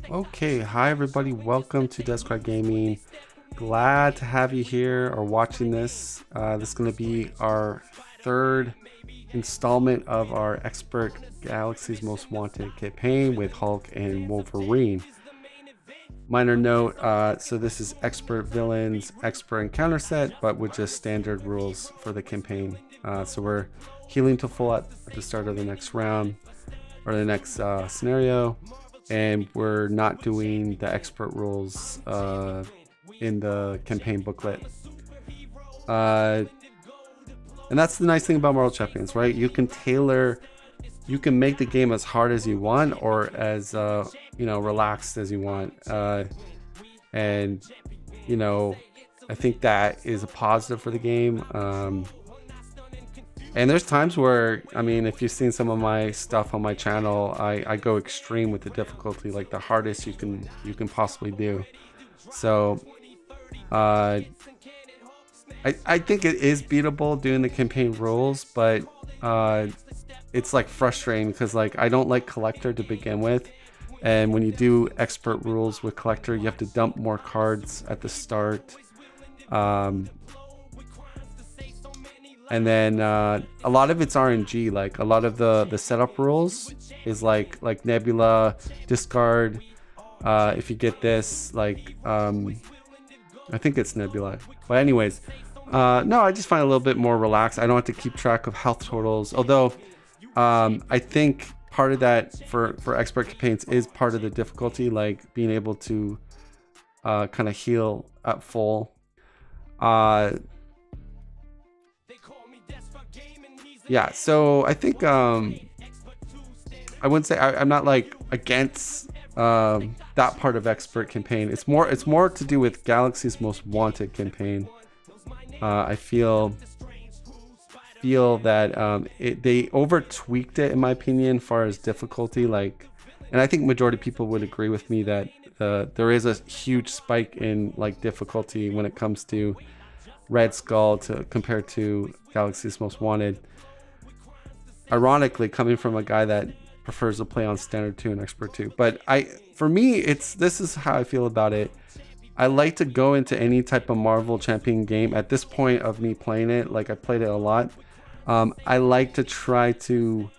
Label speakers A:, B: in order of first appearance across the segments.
A: Okay, hi everybody, welcome to Describe Gaming. Glad to have you here or watching this. This is going to be our third installment of our Expert Galaxy's Most Wanted campaign with Hulk and Wolverine. Minor note, so this is Expert Villains, Expert Encounter set, but with just standard rules for the campaign. So we're healing to full at the start of the next round, or the next scenario, and we're not doing the expert rules in the campaign booklet. And that's the nice thing about Marvel Champions, right? You can make the game as hard as you want or as relaxed as you want, and I think that is a positive for the game. And there's times where, if you've seen some of my stuff on my channel, I go extreme with the difficulty, like the hardest you can possibly do. So I think it is beatable doing the campaign rules, but it's like frustrating because like I don't like collector to begin with, and when you do expert rules with collector, you have to dump more cards at the start. And then a lot of it's RNG. Like a lot of the setup rules is like Nebula discard. If you get this, like I think it's Nebula. But anyways, no, I just find it a little bit more relaxed. I don't have to keep track of health totals. Although I think part of that for expert campaigns is part of the difficulty, like being able to kind of heal at full. Yeah, so I think I wouldn't say I'm not like against that part of expert campaign. It's more to do with Galaxy's Most Wanted campaign. I feel that they over tweaked it in my opinion, as far as difficulty. Like, and I think majority of people would agree with me that there is a huge spike in like difficulty when it comes to Red Skull compared to Galaxy's Most Wanted. Ironically, coming from a guy that prefers to play on standard 2 and expert 2. But for me, this is how I feel about it. I like to go into any type of Marvel Champion game at this point of me playing it. Like, I played it a lot. I like to try to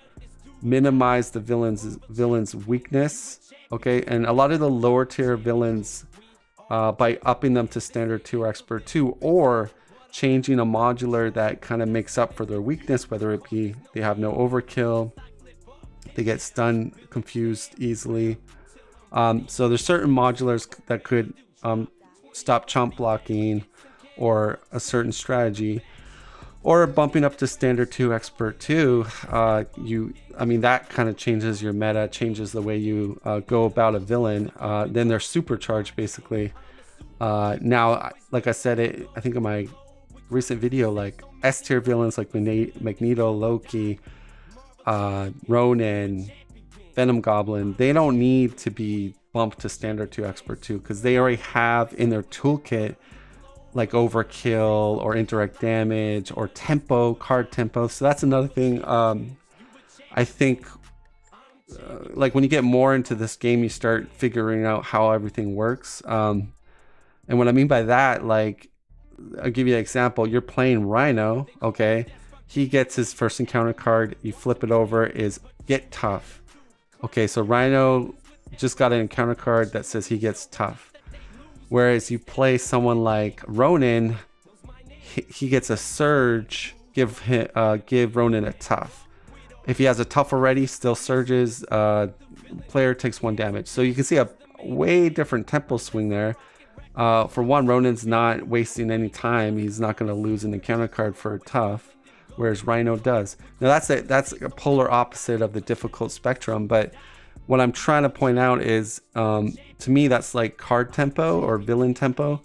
A: minimize the villain's weakness. Okay, and a lot of the lower tier villains, by upping them to standard 2 or expert 2, or changing a modular that kind of makes up for their weakness, whether it be they have no overkill, they get stunned, confused easily. So there's certain modulars that could stop chump blocking or a certain strategy, or bumping up to standard 2 expert 2. That kind of changes your meta, changes the way you go about a villain. Then they're supercharged basically. Now, like I said, I think in my recent video, like S tier villains like Magneto, Loki, Ronin, Venom Goblin, they don't need to be bumped to standard 2 expert 2 because they already have in their toolkit like overkill or indirect damage or tempo, card tempo. So that's another thing. I think like when you get more into this game, you start figuring out how everything works. And what I mean by that, like, I'll give you an example. You're playing Rhino, okay? He gets his first encounter card. You flip it over, is Get Tough. Okay, so Rhino just got an encounter card that says he gets tough. Whereas you play someone like Ronin, he gets a Surge. Give Ronin a tough. If he has a tough already, still surges. Player takes 1 damage. So you can see a way different tempo swing there. For one, Ronin's not wasting any time. He's not going to lose an encounter card for a tough, whereas Rhino does. Now that's a polar opposite of the difficult spectrum, but what I'm trying to point out is, to me, that's like card tempo or villain tempo.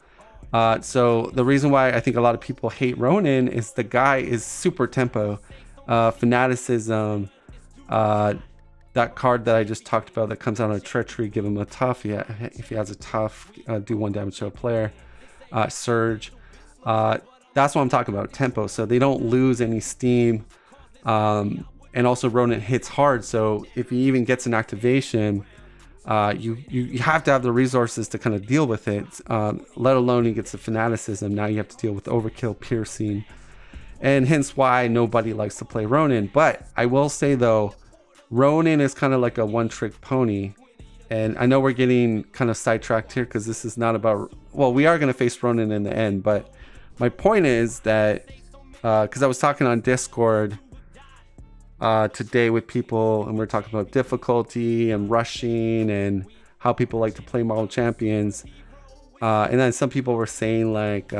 A: So the reason why I think a lot of people hate Ronin is the guy is super tempo. Fanaticism, that card that I just talked about that comes out of Treachery, give him a tough. Yeah, if he has a tough, do 1 damage to a player. Surge. That's what I'm talking about, tempo. So they don't lose any steam. And also Ronin hits hard. So if he even gets an activation, You have to have the resources to kind of deal with it, let alone he gets the fanaticism. Now you have to deal with overkill, piercing, and hence why nobody likes to play Ronin. But I will say though, Ronin is kind of like a one-trick pony. And I know we're getting kind of sidetracked here because this is not about, well, we are going to face Ronin in the end, but my point is that, because I was talking on Discord today with people, and we're talking about difficulty and rushing and how people like to play Marvel Champions. And then some people were saying like,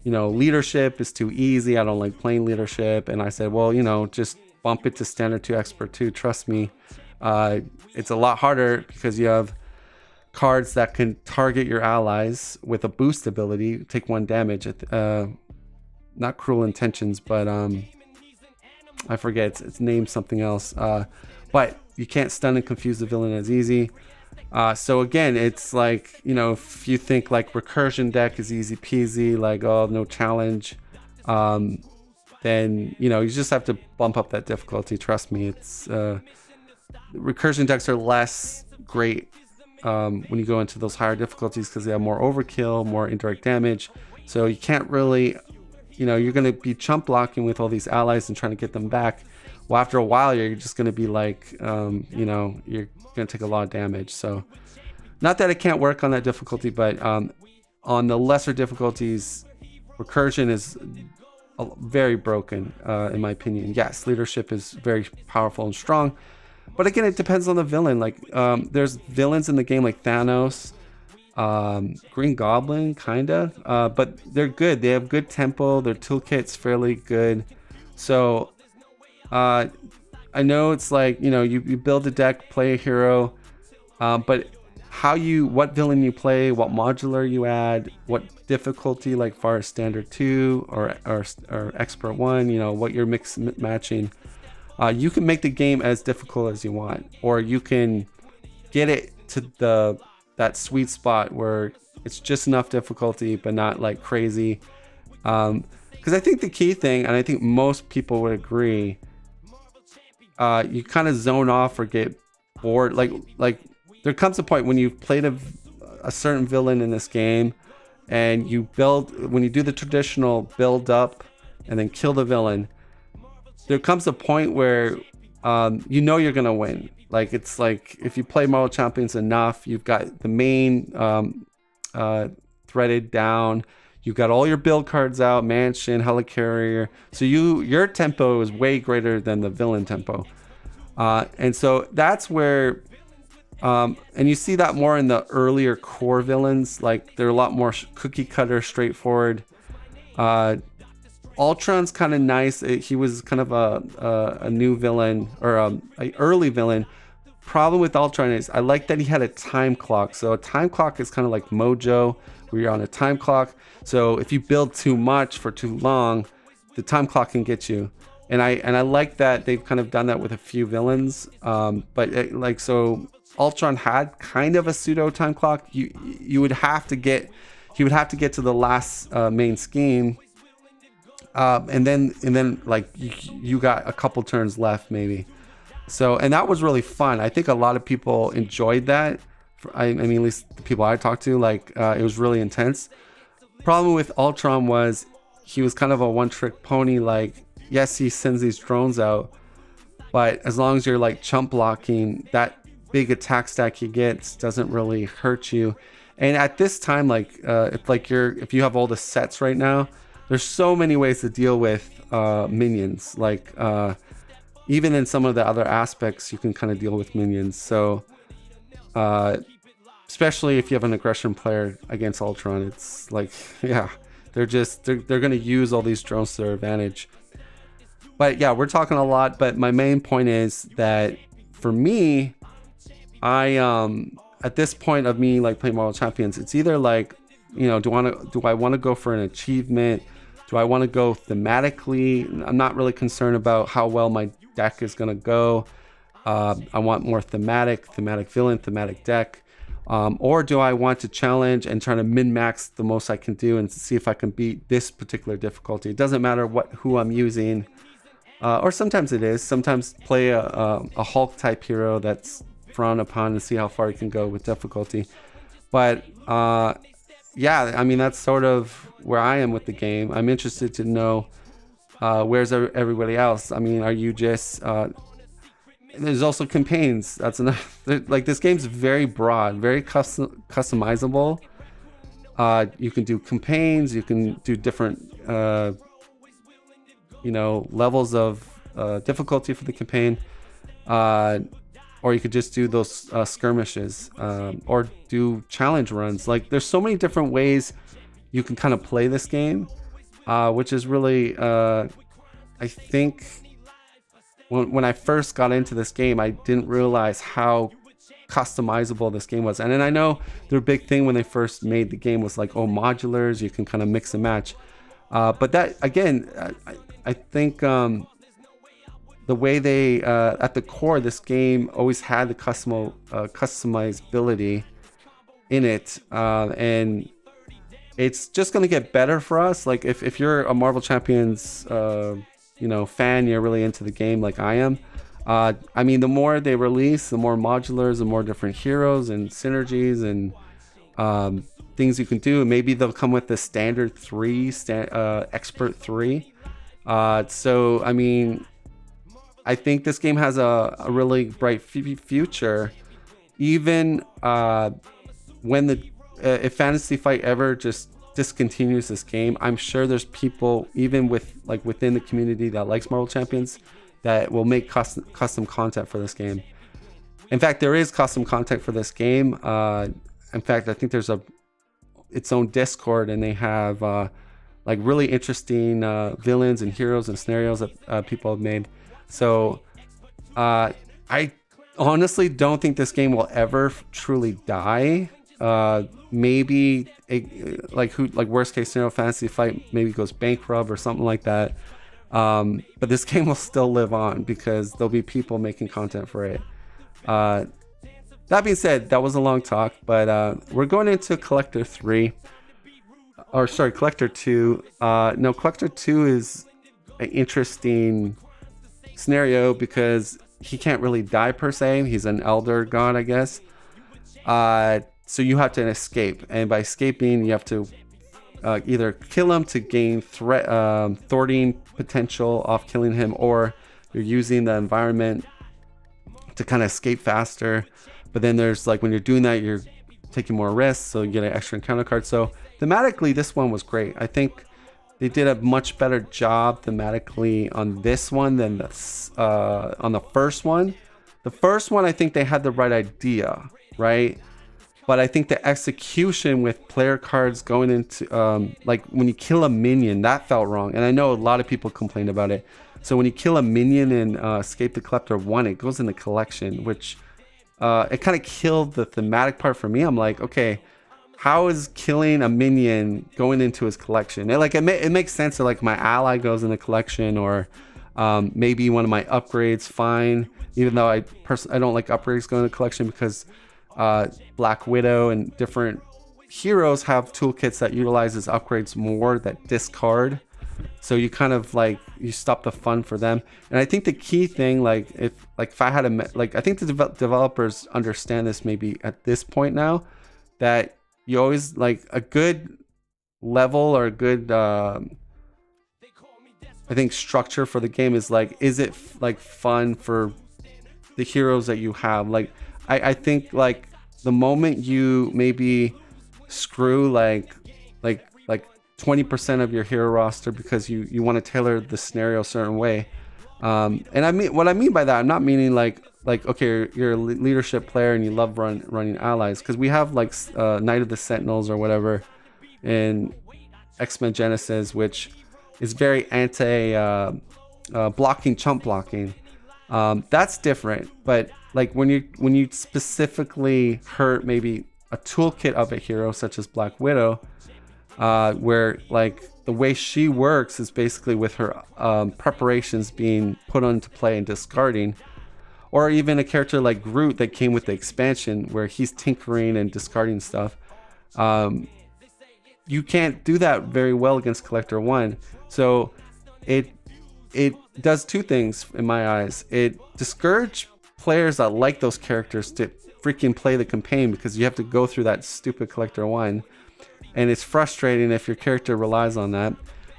A: leadership is too easy. I don't like playing leadership. And I said, well, just bump it to standard 2, expert 2. Trust me. It's a lot harder because you have cards that can target your allies with a boost ability, take 1 damage. Not Cruel Intentions, but I forget, it's named something else. But you can't stun and confuse the villain as easy. So again, it's like, if you think like recursion deck is easy peasy, like, oh, no challenge, then you just have to bump up that difficulty. Trust me, it's recursion decks are less great when you go into those higher difficulties because they have more overkill, more indirect damage. So you can't really, you're going to be chump blocking with all these allies and trying to get them back. Well, after a while, you're just going to be like, you're going to take a lot of damage. So not that it can't work on that difficulty, but on the lesser difficulties, recursion is very broken, in my opinion. Yes, leadership is very powerful and strong. But again, it depends on the villain. Like, there's villains in the game like Thanos, Green Goblin, kinda. But they're good. They have good tempo. Their toolkit's fairly good. So, I know it's like, you build a deck, play a hero, but what villain you play, what modular you add, what difficulty, like far as standard 2 or expert 1, what you're matching. You can make the game as difficult as you want, or you can get it to that sweet spot where it's just enough difficulty, but not like crazy. Because I think the key thing, and I think most people would agree, you kind of zone off or get bored. Like there comes a point when you've played a certain villain in this game, and when you do the traditional build up and then kill the villain, there comes a point where you're gonna win. Like, it's like if you play Marvel Champions enough, you've got the main threaded down, you've got all your build cards out, Mansion, Helicarrier, so your tempo is way greater than the villain tempo, and so that's where and you see that more in the earlier core villains. Like, they're a lot more cookie cutter, straightforward. Ultron's kind of nice. He was kind of a new villain, or an early villain. Problem with Ultron is I like that he had a time clock. So a time clock is kind of like Mojo, where you're on a time clock. So if you build too much for too long, the time clock can get you. And I like that they've kind of done that with a few villains. But so Ultron had kind of a pseudo time clock. He would have to get to the last main scheme. And then like you got a couple turns left maybe. So, and that was really fun. I think a lot of people enjoyed that. I mean, at least the people I talked to, like, it was really intense. Problem with Ultron was he was kind of a one-trick pony. Like, yes, he sends these drones out, but as long as you're like chump blocking, that big attack stack he gets doesn't really hurt you. And at this time, like, if you have all the sets right now, there's so many ways to deal with minions. Like, even in some of the other aspects, you can kind of deal with minions. So, especially if you have an aggression player against Ultron, it's like, yeah, they're going to use all these drones to their advantage. But yeah, we're talking a lot. But my main point is that for me, at this point of me like playing Marvel Champions, it's either like, do I want to go for an achievement? Do I want to go thematically? I'm not really concerned about how well my deck is going to go. I want more thematic villain, thematic deck. Or do I want to challenge and try to min-max the most I can do and see if I can beat this particular difficulty? It doesn't matter who I'm using. Or sometimes it is. Sometimes play a Hulk type hero that's frowned upon and see how far you can go with difficulty. But yeah, I mean, that's sort of where I am with the game. I'm interested to know where's everybody else. I mean, are you just there's also campaigns. That's another like, this game's very broad, very customizable. You can do campaigns, you can do different levels of difficulty for the campaign, or you could just do those skirmishes, or do challenge runs. Like, there's so many different ways you can kind of play this game, which is really I think when I first got into this game, I didn't realize how customizable this game was. And then I know their big thing when they first made the game was like, oh, modulars, you can kind of mix and match. But that, again, I think the way they, at the core, this game always had the customizability in it. And it's just going to get better for us. Like, if you're a Marvel Champions fan, you're really into the game like I am. I mean, the more they release, the more modulars, the more different heroes and synergies and things you can do. Maybe they'll come with the standard 3, expert 3. So, I mean, I think this game has a really bright future. Even when if Fantasy Fight ever just discontinues this game, I'm sure there's people even within the community that likes Marvel Champions that will make custom content for this game. In fact, there is custom content for this game. In fact, I think there's its own Discord, and they have like really interesting villains and heroes and scenarios that people have made. So I honestly don't think this game will ever truly die. Maybe worst case scenario, Fantasy Fight maybe goes bankrupt or something like that. But this game will still live on because there'll be people making content for it. That being said, that was a long talk, but we're going into Collector 2. No, Collector 2 is an interesting scenario because he can't really die per se. He's an elder god, I guess. So you have to escape, and by escaping, you have to either kill him to gain thwarting potential off killing him, or you're using the environment to kind of escape faster. But then there's like, when you're doing that, you're taking more risks, so you get an extra encounter card. So thematically, this one was great. I think they did a much better job thematically on this one than on the first one. The first one, I think they had the right idea, right? But I think the execution with player cards going into, like when you kill a minion, that felt wrong. And I know a lot of people complained about it. So when you kill a minion in Escape the Collector 1, it goes in the collection, which it kind of killed the thematic part for me. I'm like, okay, how is killing a minion going into his collection? It makes sense that like my ally goes in the collection, or maybe one of my upgrades, fine. Even though I don't like upgrades going in the collection, because Black Widow and different heroes have toolkits that utilizes upgrades more that discard, so you kind of like, you stop the fun for them. And I think the key thing, if I had I think the developers understand this maybe at this point now, that you always like a good level or a good I think structure for the game is like, is it like fun for the heroes that you have? Like I think like the moment you maybe screw like 20% of your hero roster because you want to tailor the scenario a certain way, and I mean, what I mean by that, I'm not meaning like okay, you're a leadership player and you love running allies, because we have like Night of the Sentinels or whatever in X-Men Genesis, which is very anti blocking, chump blocking. That's different. But like when you specifically hurt maybe a toolkit of a hero such as Black Widow, where like the way she works is basically with her preparations being put onto play and discarding, or even a character like Groot that came with the expansion where he's tinkering and discarding stuff. You can't do that very well against Collector 1. So it does two things in my eyes. It discourages players that like those characters to freaking play the campaign, because you have to go through that stupid collector 1, and it's frustrating if your character relies on that.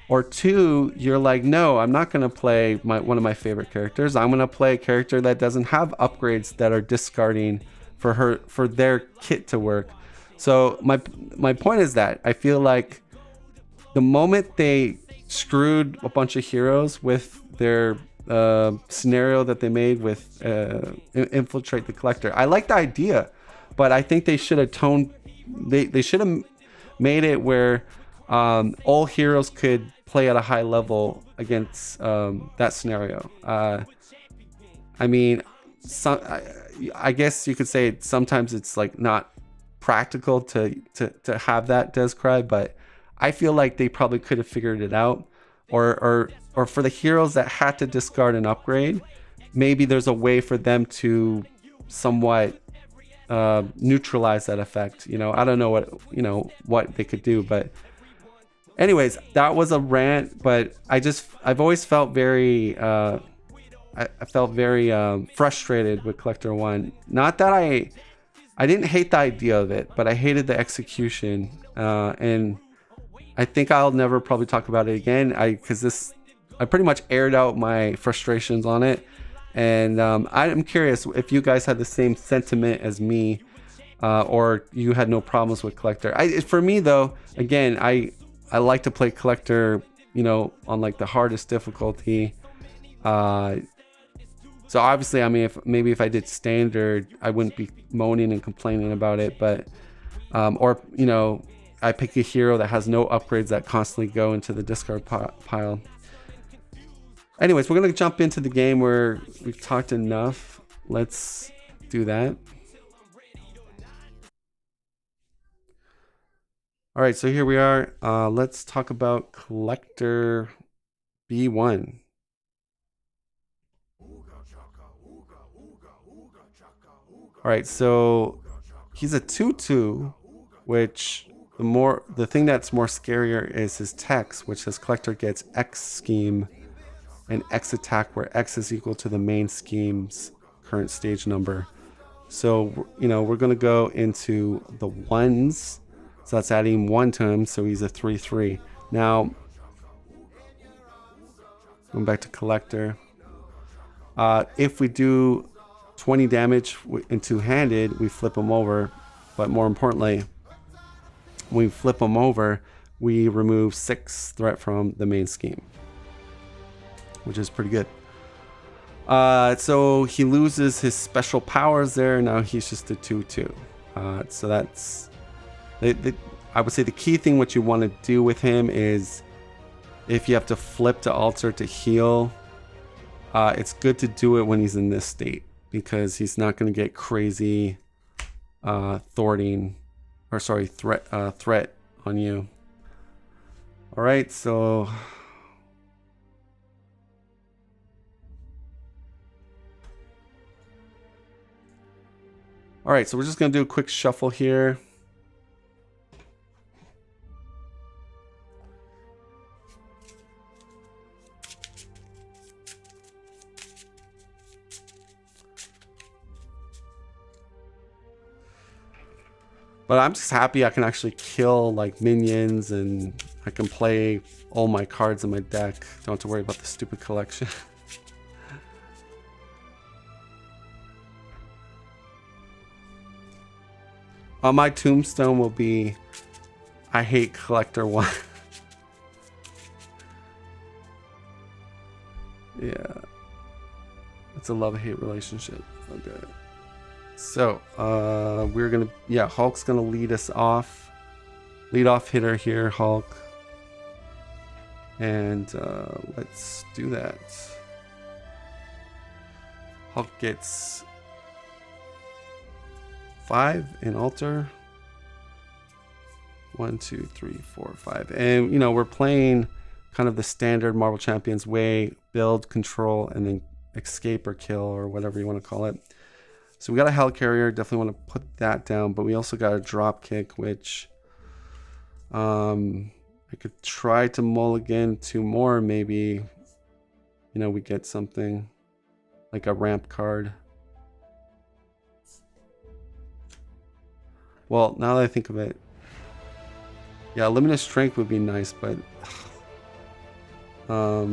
A: Or 2, you're like, no, I'm not going to play one of my favorite characters. I'm going to play a character that doesn't have upgrades that are discarding for their kit to work. So my point is that I feel like the moment they screwed a bunch of heroes with their scenario that they made with infiltrate the collector, I like the idea, but I think they should have they should have made it where all heroes could play at a high level against that scenario. I mean, I guess you could say sometimes it's like not practical to have that Descry, but I feel like they probably could have figured it out. Or for the heroes that had to discard an upgrade, maybe there's a way for them to somewhat neutralize that effect. I don't know what they could do, but anyways, that was a rant. But I've always felt very I felt very frustrated with Collector 1. Not that I didn't hate the idea of it, but I hated the execution, and I think I'll never probably talk about it again. I pretty much aired out my frustrations on it, and I'm curious if you guys had the same sentiment as me, or you had no problems with Collector. For me though, again, I like to play Collector, on like the hardest difficulty. So obviously, I mean, if I did standard, I wouldn't be moaning and complaining about it, but or I pick a hero that has no upgrades that constantly go into the discard pile. Anyways, we're gonna jump into the game where we've talked enough. Let's do that. All right, so here we are. Let's talk about Collector B1. All right, so he's a 2/2, which the thing that's more scarier is his text, which says Collector gets X scheme and X attack, where X is equal to the main scheme's current stage number. So we're gonna go into the ones, so that's adding 1 to him, so he's a 3/3. Now going back to Collector, if we do 20 damage in two-handed, we flip him over, but more importantly, when we flip him over, we remove 6 threat from the main scheme, which is pretty good. So he loses his special powers there. Now he's just a 2/2. So that's I would say the key thing what you want to do with him is, if you have to flip to alter to heal, it's good to do it when he's in this state, because he's not going to get crazy threat on you. All right, so we're just going to do a quick shuffle here. But I'm just happy I can actually kill like minions, and I can play all my cards in my deck. Don't have to worry about the stupid collection. On my tombstone will be, I hate Collector 1. Yeah. It's a love-hate relationship. Okay. So, we're gonna, Hulk's gonna lead us off. Lead off hitter here, Hulk. And let's do that. Hulk gets 5 in altar. 1, 2, 3, 4, 5. And we're playing kind of the standard Marvel Champions way: build, control, and then escape or kill, or whatever you want to call it. So we got a Helicarrier, definitely want to put that down, but we also got a drop kick, which I could try to mulligan 2 more, maybe we get something like a ramp card. Well, now that I think of it, yeah, limited strength would be nice, but all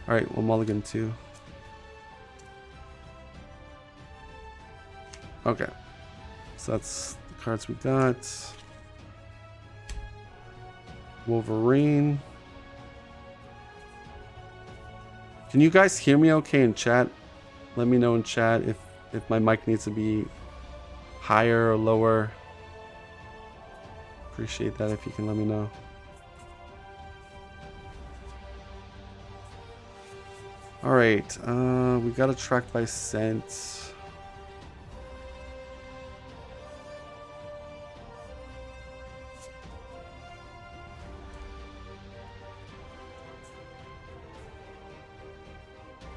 A: right, well, mulligan 2. Okay, so that's the cards we got. Wolverine. Can you guys hear me okay in chat? Let me know in chat if my mic needs to be higher or lower. Appreciate that if you can let me know. All right, we got a track by scent.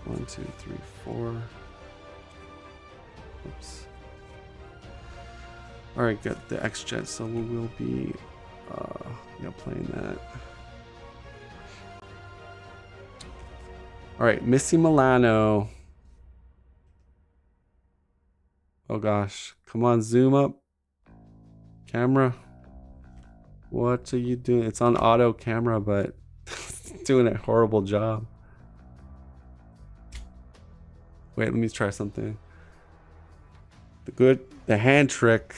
A: One, two, three, four. Oops. All right, got the X-Jet, so we will be playing that. All right, Missy Milano. Oh gosh, come on, zoom up. Camera. What are you doing? It's on auto camera, but it's doing a horrible job. Wait, let me try something. The hand trick.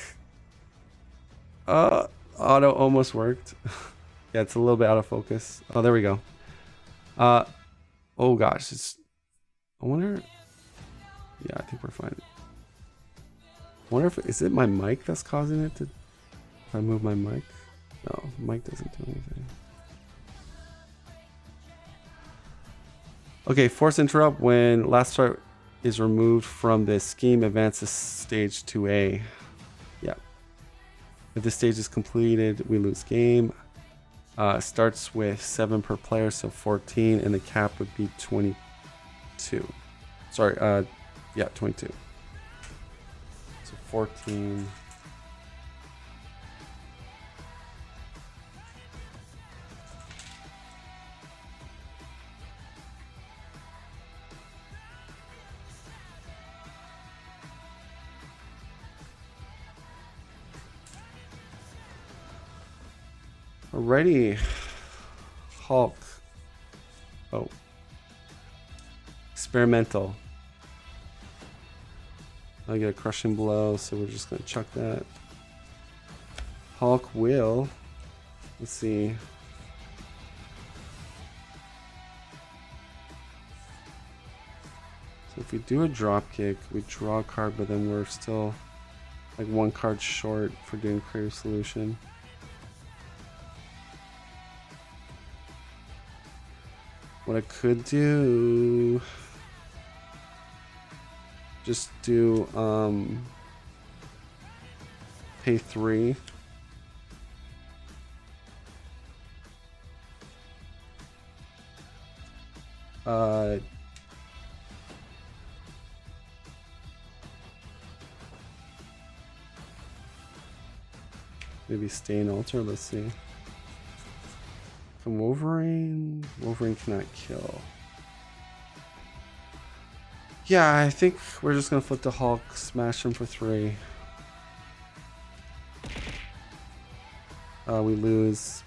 A: Auto almost worked. Yeah, it's a little bit out of focus. Oh, there we go. Oh gosh, I wonder. Yeah, I think we're fine. I wonder is it my mic that's causing it to? If I move my mic, no, mic doesn't do anything. Okay, force interrupt when last start is removed from the scheme. Advances stage 2A. Yeah. If the stage is completed, we lose game. Starts with 7 per player, so 14, and the cap would be 22. Sorry, yeah, 22. So 14. Alrighty. Hulk. Oh. Experimental. I get a crushing blow, so we're just gonna chuck that. Hulk will. Let's see. So if we do a drop kick, we draw a card, but then we're still like 1 card short for doing creative solution. What I could do, just do pay 3. Maybe stay in altar. Let's see. From Wolverine. Wolverine cannot kill. Yeah, I think we're just gonna flip the Hulk, smash him for 3. We lose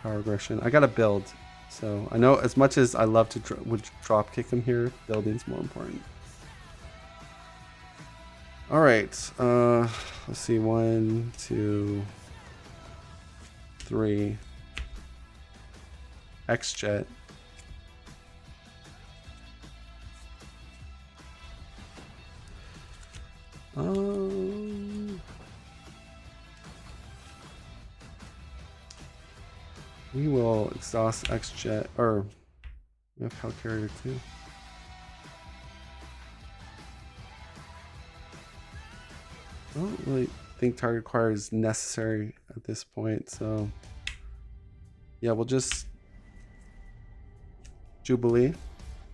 A: power aggression. I gotta build, so I know as much as I love to would drop kick him here, building's more important. All right, let's see. 1, 2, 3. X-Jet. We will exhaust X-Jet, or we have Hell Carrier too. I don't really think target acquire is necessary at this point, so yeah, we'll just Jubilee.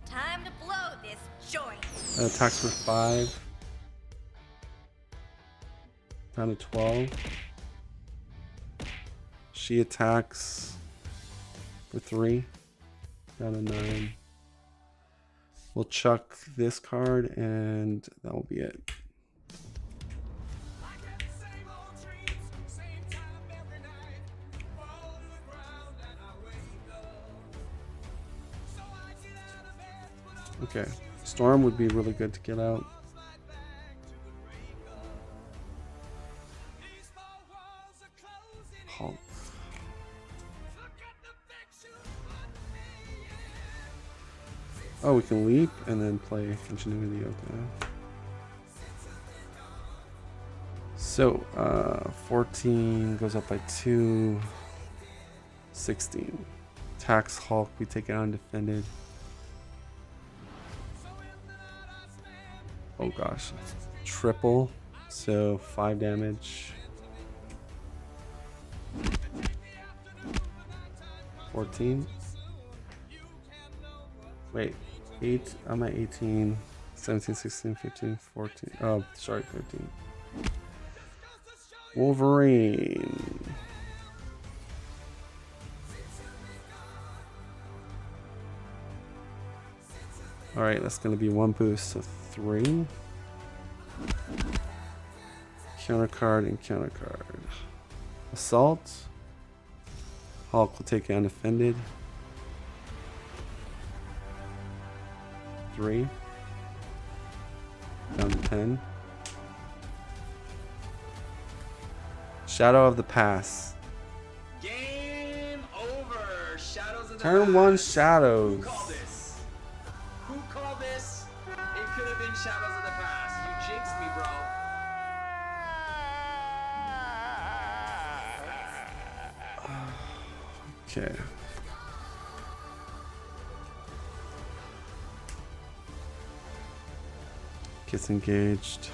B: Time to blow this joint.
A: Attacks for 5. Down to 12. She attacks for 3. Down to 9. We'll chuck this card and that will be it. Okay, Storm would be really good to get out. Hulk. Oh, we can leap and then play Ingenuity, okay. So, 14 goes up by 2. 16. Attacks Hulk, we take it undefended. Oh gosh, triple, so 5 damage. 14. Wait, 8, I'm at 18, 17, 16, 15, 14. Oh, sorry, 13. Wolverine. All right, that's going to be 1 boost, so 3. Counter card and counter card. Assault. Hulk will take it undefended. 3. Down to 10. Shadow of the Past.
C: Game over. Shadows of the
A: Turn 1 Shadows.
C: Who called this? Who called this? It could have been Shadows of the Past. You jinxed me, bro.
A: Okay. Gets engaged.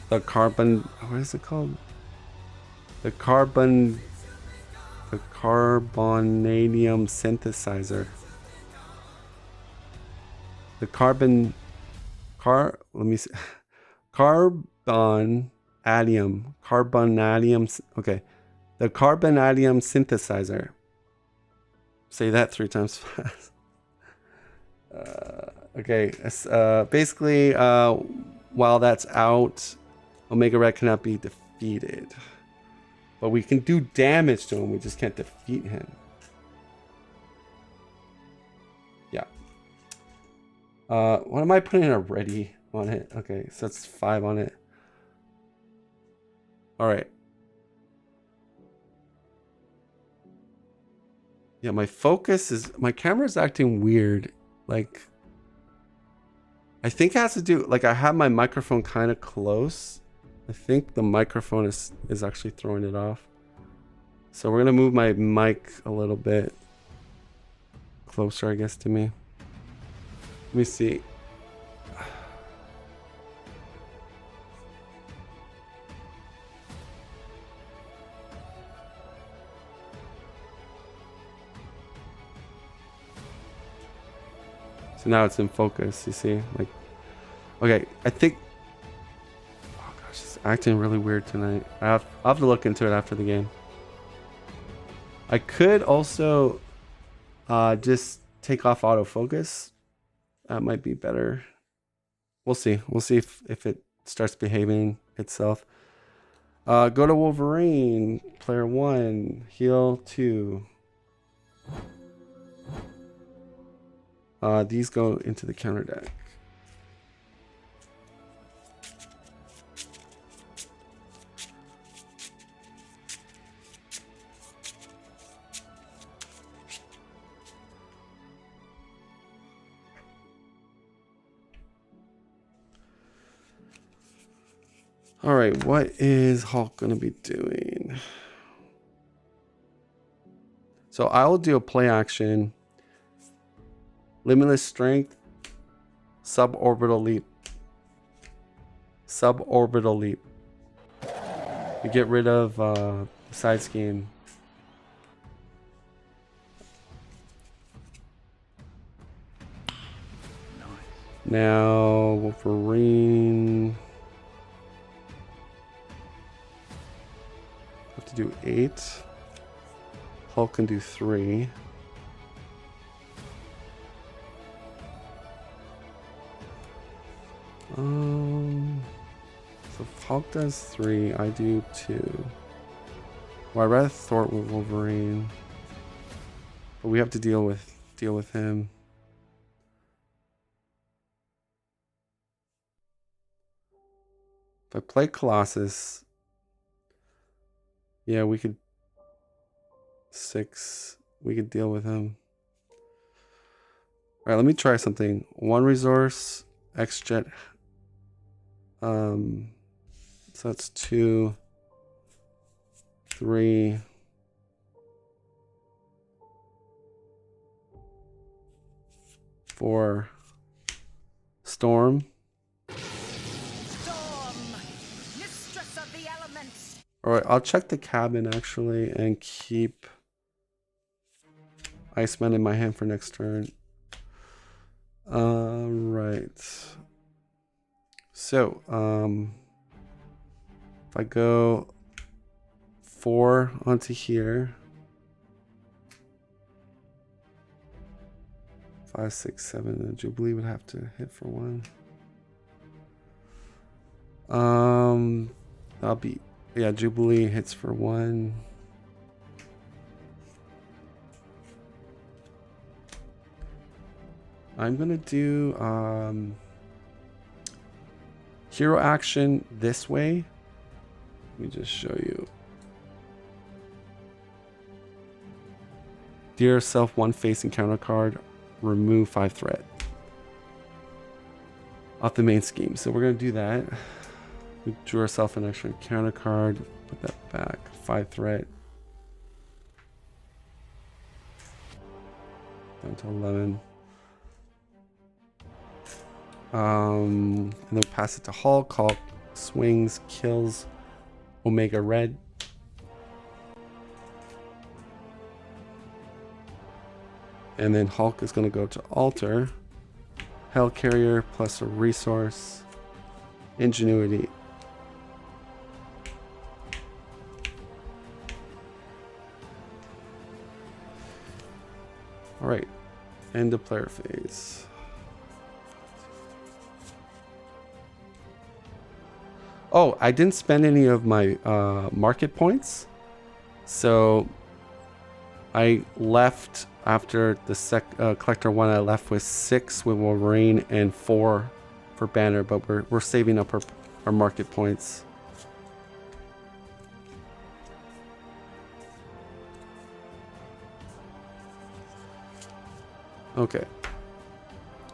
A: The carbon, what is it called? The carbonadium synthesizer. The carbonadium. Okay. The carbonadium synthesizer. Say that 3 times fast. Okay. Basically, while that's out, Omega Red cannot be defeated. But we can do damage to him. We just can't defeat him. Yeah. What am I putting already on it? Okay, so that's 5 on it. All right. Yeah, my camera's acting weird. Like, I think it has to do, like I have my microphone kind of close. I think the microphone is actually throwing it off. So we're gonna move my mic a little bit closer, I guess, to me. Let me see. So now it's in focus, you see? Like, okay, I think, oh gosh, it's acting really weird tonight. I'll have to look into it after the game. I could also just take off autofocus. That might be better. We'll see. We'll see if it starts behaving itself. Go to Wolverine, player 1, heal 2. These go into the counter deck. All right, what is Hulk going to be doing? So I will do a play action. Limitless strength. Suborbital leap. Suborbital leap. You get rid of side scheme. Now Wolverine. do 8. Hulk can do 3. So if Hulk does 3, I do 2. Well, I'd rather thwart with Wolverine, but we have to deal with him. If I play Colossus, yeah, we could 6. We could deal with him. All right, let me try something. 1 resource, X-Jet. So that's 2, 3. 4. Storm.
B: Mistress of the elements.
A: All right, I'll check the cabin actually and keep Iceman in my hand for next turn. Right. So, if I go 4 onto here, 5, 6, 7, the Jubilee would have to hit for 1. I'll be, yeah, Jubilee hits for 1. I'm gonna do hero action this way. Let me just show you. Dear yourself 1 face encounter card. Remove 5 threat off the main scheme. So we're gonna do that. We drew ourselves an extra encounter card. Put that back. 5 threat. Down to 11. And then pass it to Hulk. Hulk swings, kills Omega Red. And then Hulk is going to go to Alter. Hellcarrier plus a resource. Ingenuity. Alright. End of player phase. Oh, I didn't spend any of my market points. So I left after the collector 1. I left with 6 with Wolverine and 4 for Banner, but we're saving up our market points. Okay.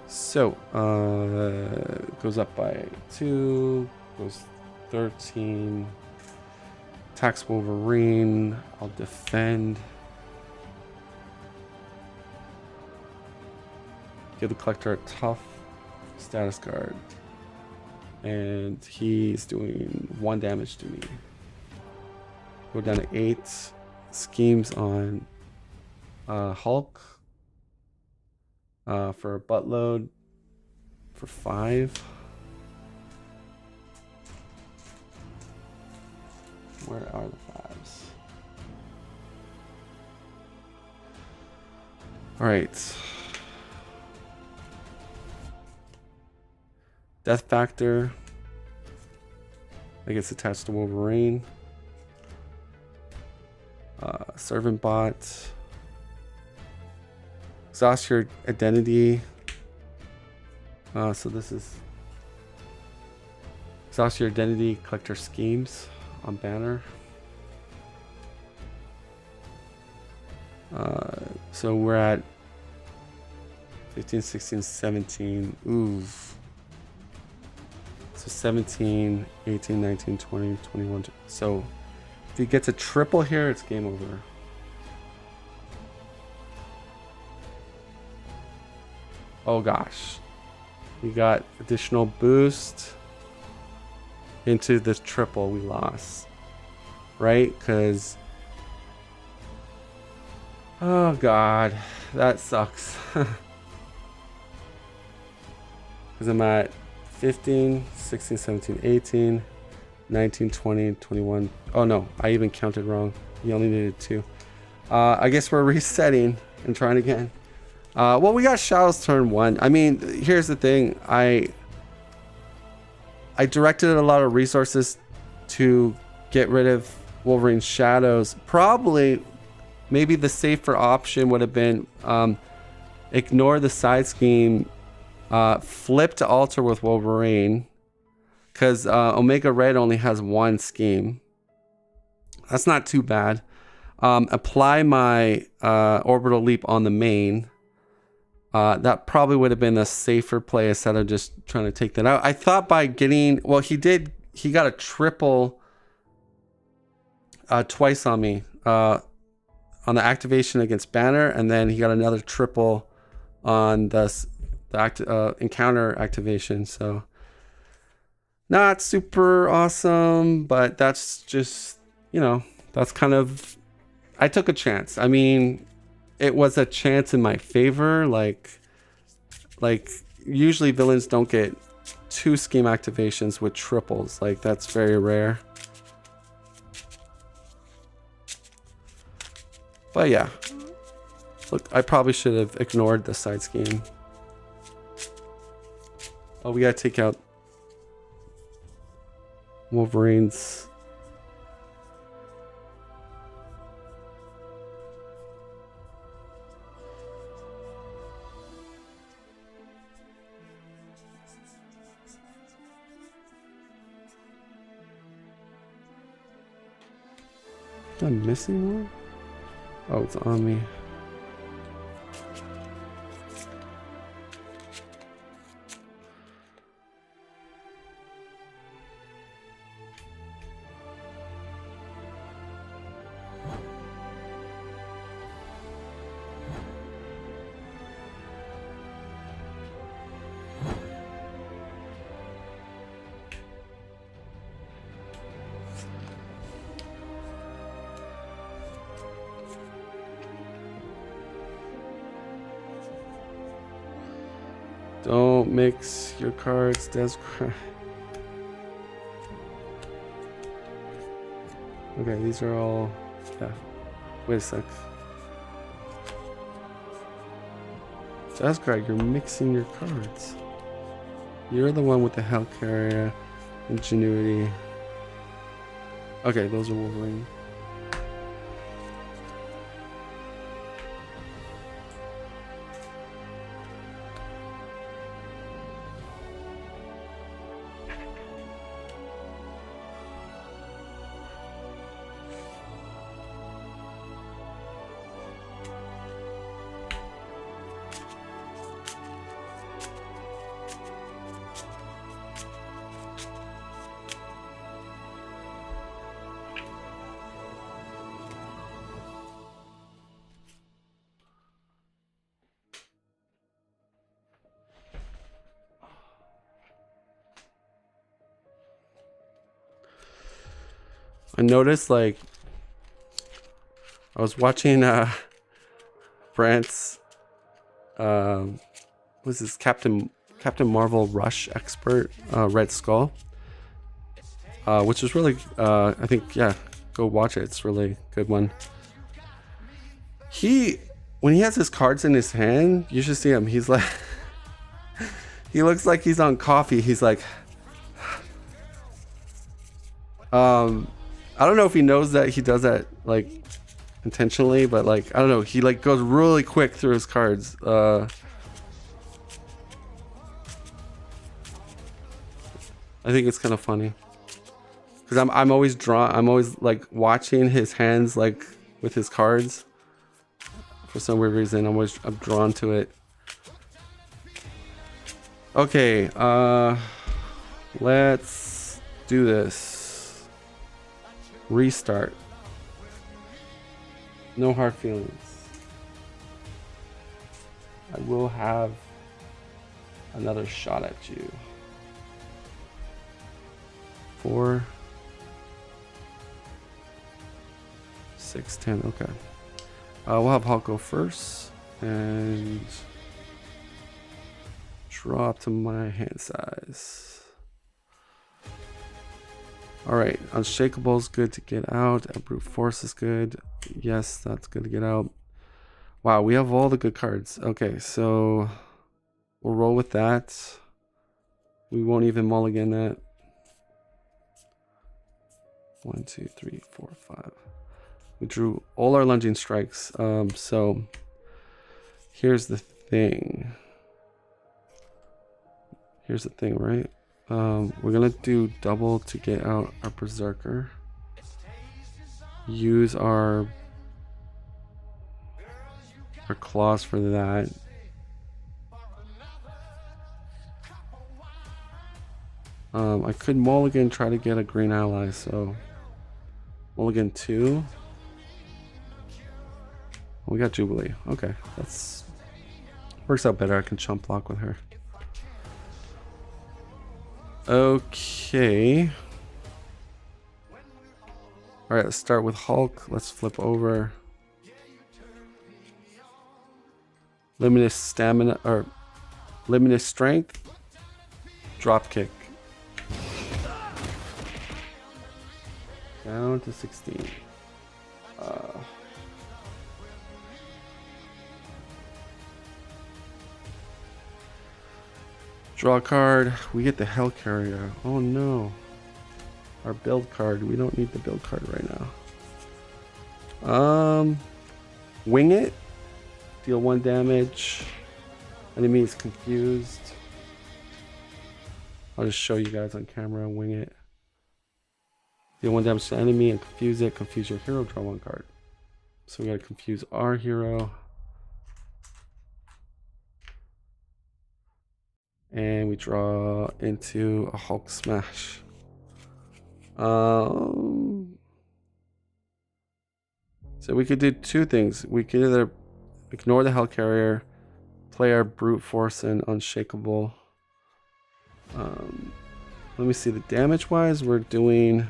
A: So it goes up by 2. Goes 13. Attacks Wolverine. I'll defend. Give the collector a tough status card. And he's doing 1 damage to me. Go down to 8. Schemes on Hulk. For a buttload. For 5. Where are the 5s? All right. Death Factor. That gets attached to Wolverine. Servant Bot. Exhaust your identity. So this is exhaust your identity, collector schemes on Banner. So we're at 15, 16, 17. Ooh. So 17, 18, 19, 20, 21. So if he gets a triple here, it's game over. Oh gosh. We got additional boost into this triple we lost. Right? Because... oh god. That sucks. Because I'm at 15, 16, 17, 18, 19, 20, 21. Oh no, I even counted wrong. You only needed 2. I guess we're resetting and trying again. Well, we got Shadows turn 1. I mean, here's the thing. I directed a lot of resources to get rid of Wolverine's Shadows. Probably, maybe the safer option would have been ignore the side scheme, flip to alter with Wolverine, because Omega Red only has 1 scheme. That's not too bad. Apply my orbital leap on the main. That probably would have been a safer play instead of just trying to take that out. I thought by getting, well, he got a triple twice on me on the activation against Banner, and then he got another triple on the encounter activation. So not super awesome, but that's just, you know, that's kind of, I took a chance. I mean, it was a chance in my favor. Like usually villains don't get 2 scheme activations with triples. Like, that's very rare. But yeah, look, I probably should have ignored the side scheme. Oh, we gotta take out Wolverine's. Am I missing one? Oh, it's on me. Don't mix your cards, Descry. Okay, these are all, yeah. Wait a sec. Descry, you're mixing your cards. You're the one with the Hell Carrier, Ingenuity. Okay, those are Wolverine. I noticed, like, I was watching Brant's what's this, Captain Marvel Rush expert, Red Skull, which is really I think, yeah, go watch it. It's really a good one. When he has his cards in his hand, you should see him. He's like he looks like he's on coffee. He's like I don't know if he knows that he does that, like, intentionally, but, like, I don't know, he, like, goes really quick through his cards. I think it's kind of funny, because I'm always like watching his hands, like, with his cards. For some weird reason, I'm drawn to it. Okay, let's do this. Restart. No hard feelings. I will have another shot at you. 4, 6, 10. Okay. We'll have Hulk go first and draw up to my hand size. All right, unshakable is good to get out. Brute force is good. Yes, that's good to get out. Wow, we have all the good cards. Okay, so we'll roll with that. We won't even mulligan that. 1, 2, 3, 4, 5. We drew all our lunging strikes. So here's the thing. Here's the thing, right? We're gonna do double to get out our berserker. Use our claws for that. I could mulligan, try to get a green ally, so mulligan 2. We got Jubilee. Okay, that's works out better. I can chump block with her. Okay. All right, let's start with Hulk. Let's flip over. Limited stamina or limited strength. Drop kick. Down to 16. Draw a card. We get the Hell Carrier. Oh no. Our build card. We don't need the build card right now. Wing it. Deal 1 damage. Enemy is confused. I'll just show you guys on camera. Wing it. Deal 1 damage to enemy and confuse it. Confuse your hero. Draw 1 card. So we gotta confuse our hero. And we draw into a Hulk smash. So we could do 2 things. We could either ignore the Hell Carrier, play our brute force and unshakable. Let me see, the damage wise, we're doing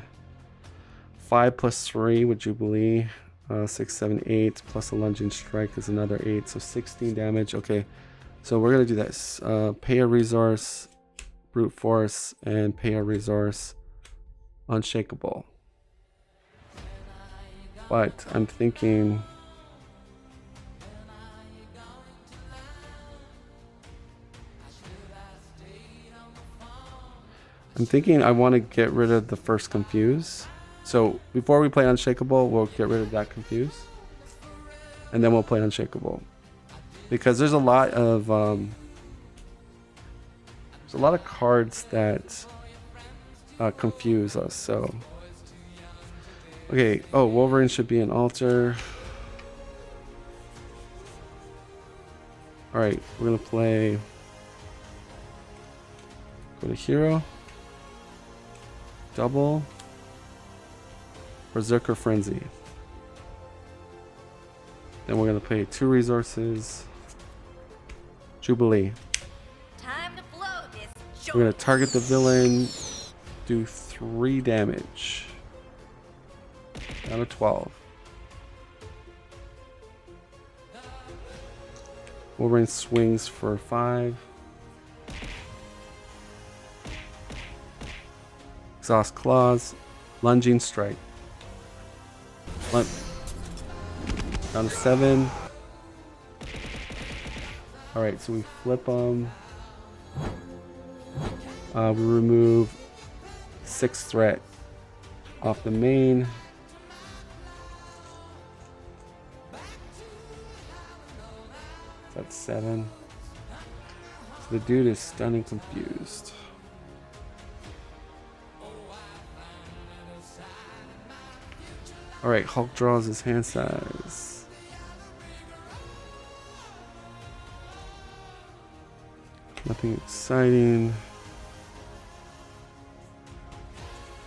A: 5 plus 3 with Jubilee, 6, 7, 8 plus a lunging strike is another 8, so 16 damage. Okay, so we're gonna do this. Pay a resource, brute force, and pay a resource, unshakable. But I'm thinking I want to get rid of the first confuse. So before we play unshakable, we'll get rid of that confuse, and then we'll play unshakable, because there's a lot of cards that confuse us. So okay. Oh, Wolverine should be an altar. All right, we're gonna play. Go to hero. Double. Berserker Frenzy. Then we're gonna pay 2 resources. Jubilee.
B: Time to blow this
A: We're gonna target the villain. Do 3 damage. Down to 12. Wolverine swings for 5. Exhaust claws. Lunging strike. Down to 7. Alright, so we flip them. We remove 6 threat off the main. That's 7. So the dude is stunning confused. Alright, Hulk draws his hand size. Nothing exciting.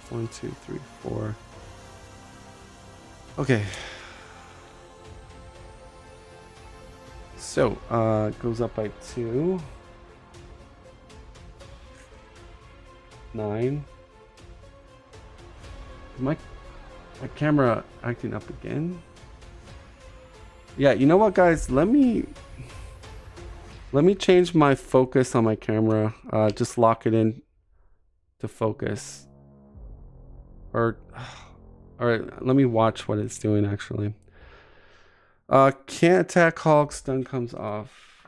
A: 1, 2, 3, 4. Okay. So, it goes up by 2. 9. My camera acting up again. Yeah, you know what, guys? Let me change my focus on my camera. Just lock it in to focus. Or, all right, let me watch what it's doing actually. Can't attack Hulk, stun comes off.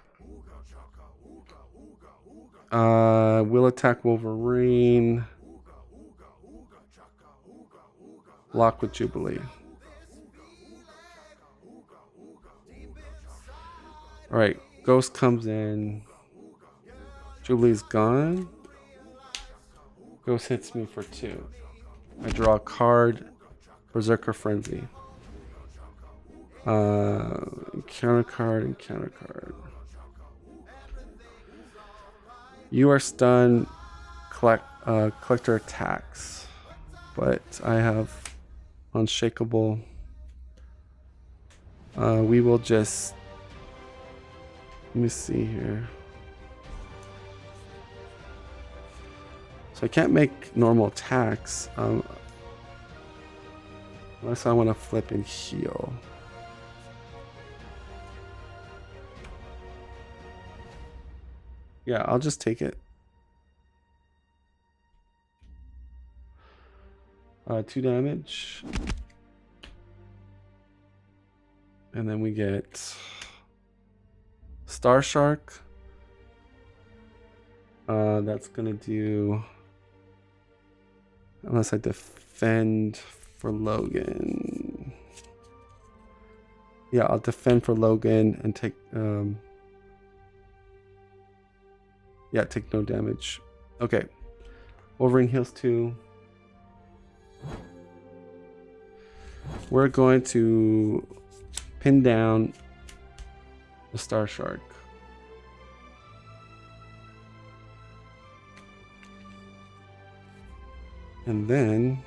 A: Will attack Wolverine. Lock with Jubilee. Alright, Ghost comes in. Jubilee's gone. Ghost hits me for 2. I draw a card. Berserker Frenzy. Counter card and counter card. You are stunned. Collector attacks. But I have unshakable. We will just. Let me see here. So I can't make normal attacks. Unless I want to flip and heal. Yeah, I'll just take it. 2 damage. And then we get Star Shark. That's gonna do, unless I defend for Logan. Yeah, I'll defend for Logan and take yeah, take no damage. Okay. Wolverine heals 2. We're going to pin down the Star Shark. And then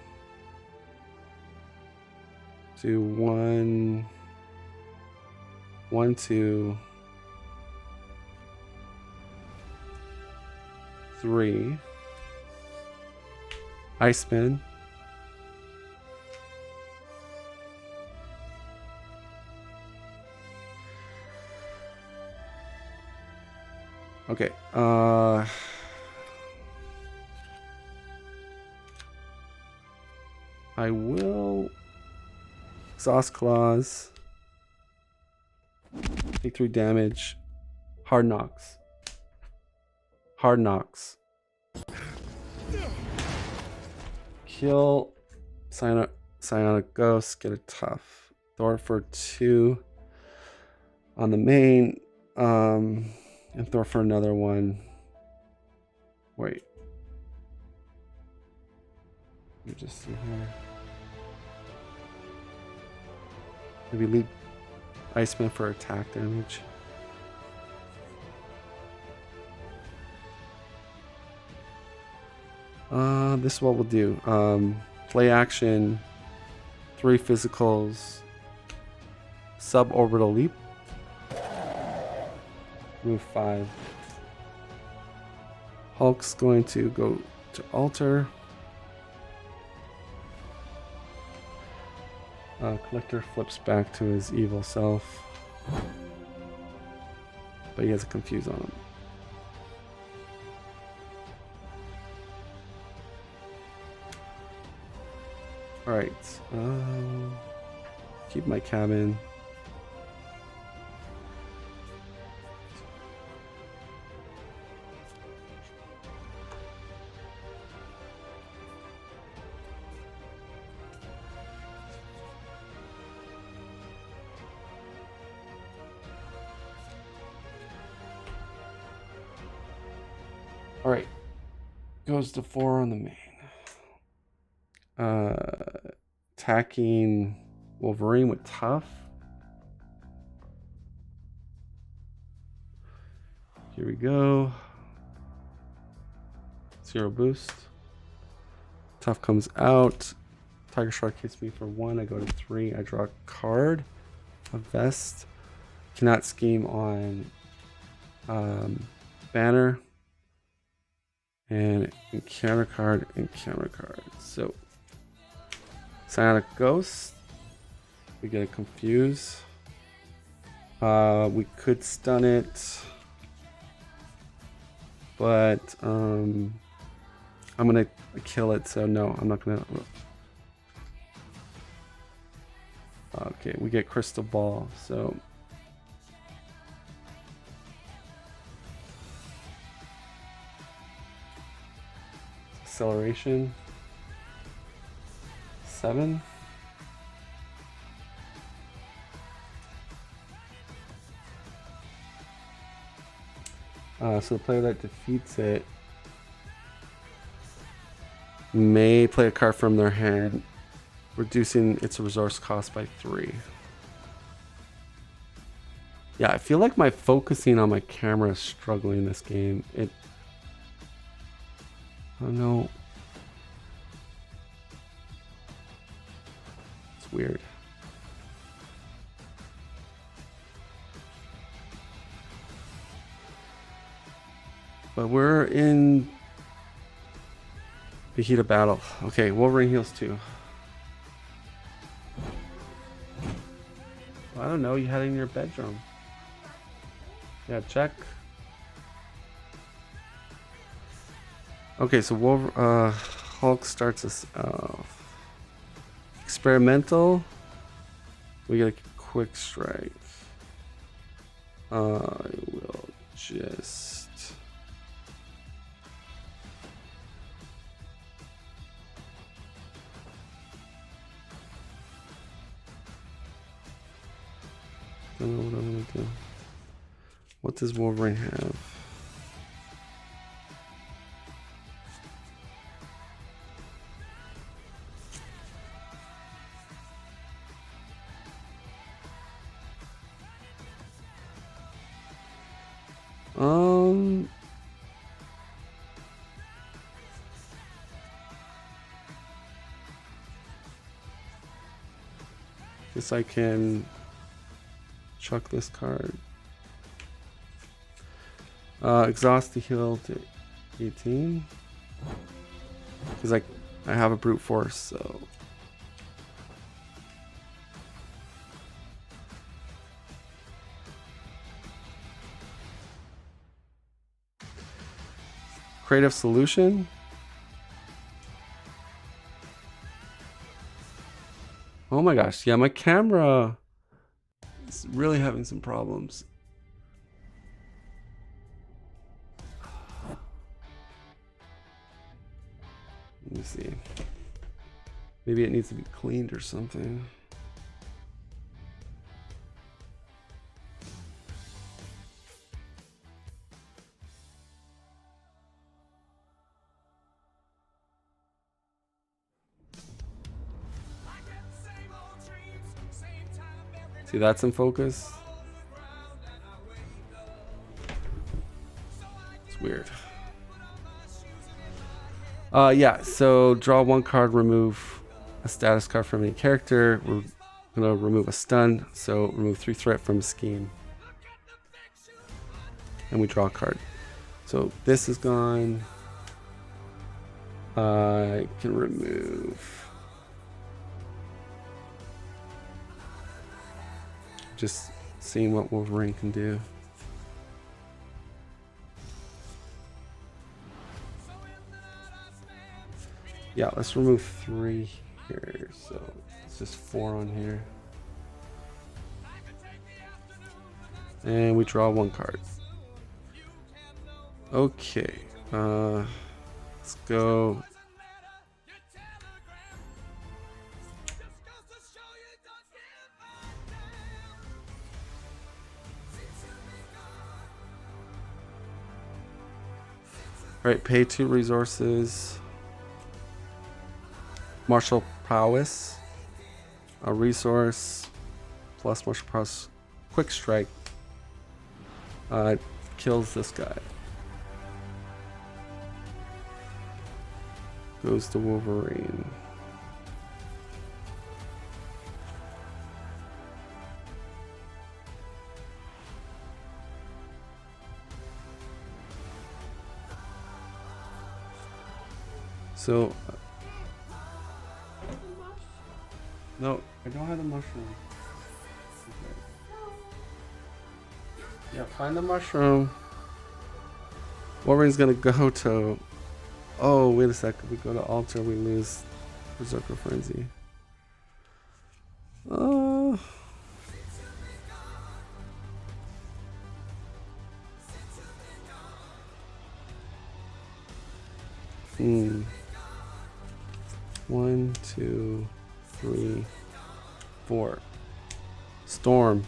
A: do 1, 2, 3. Iceman. Okay. I will exhaust claws. Take 3 damage. Hard knocks. Hard knocks. Kill Psionic Ghost. Get a tough. Thor for 2 on the main. And Thor for another one. Wait. Let me just see here. Maybe lead Iceman for attack damage. This is what we'll do. Play action, 3 physicals, suborbital leap, move 5. Hulk's going to go to altar. Collector flips back to his evil self, but he has a confuse on him. Alright, keep my cabin. Alright, goes to 4 on the main. Attacking Wolverine with tough. Here we go. 0 boost. Tough comes out. Tiger Shark hits me for 1. I go to 3. I draw a card. A vest. Cannot scheme on Banner. And encounter card, encounter card. So Psionic Ghost. We get a confuse. We could stun it, but I'm gonna kill it. So no, I'm not gonna. Okay, we get Crystal Ball, so acceleration 7. So the player that defeats it may play a card from their hand, reducing its resource cost by 3. Yeah, I feel like my focusing on my camera is struggling in this game. I don't know. It's weird. But we're in the heat of battle. Okay, Wolverine heals 2. I don't know, you had it in your bedroom. Yeah, check. Okay, so Hulk starts us off. Experimental. We get a quick strike. I will just... don't know what I'm gonna do. What does Wolverine have? Guess I can chuck this card. Exhaust to heal to 18. Because I have a brute force, so. Creative solution. Oh my gosh, yeah, my camera is really having some problems. Let me see. Maybe it needs to be cleaned or something. See, that's in focus. It's weird. Yeah, so draw 1 card, remove a status card from any character. We're gonna remove a stun, so remove 3 threat from a scheme. And we draw a card. So this is gone. I can remove. Just seeing what Wolverine can do. Yeah, let's remove 3 here. So it's just 4 on here. And we draw 1 card. Okay. Let's go. All right, pay 2 resources. Martial prowess. A resource plus martial prowess. Quick strike. Kills this guy. Goes to Wolverine. So, no, I don't have the mushroom. Okay. Yeah, find the mushroom. Wolverine's gonna go to. Oh, wait a second. We go to altar, we lose Berserker Frenzy. 1, 2, 3, 4. Storm.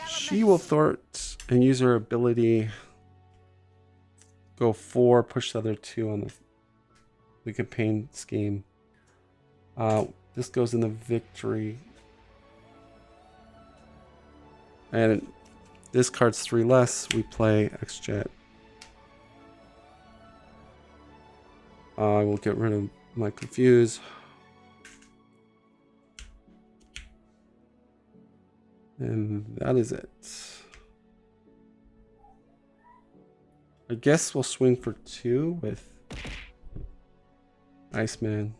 A: She will thwart and use her ability. Go 4, push the other 2 on the Wicked Pain scheme. This goes in the victory. And this card's 3 less. We play X-Jet. I will get rid of my Confuse. And that is it. I guess we'll swing for 2 with Iceman.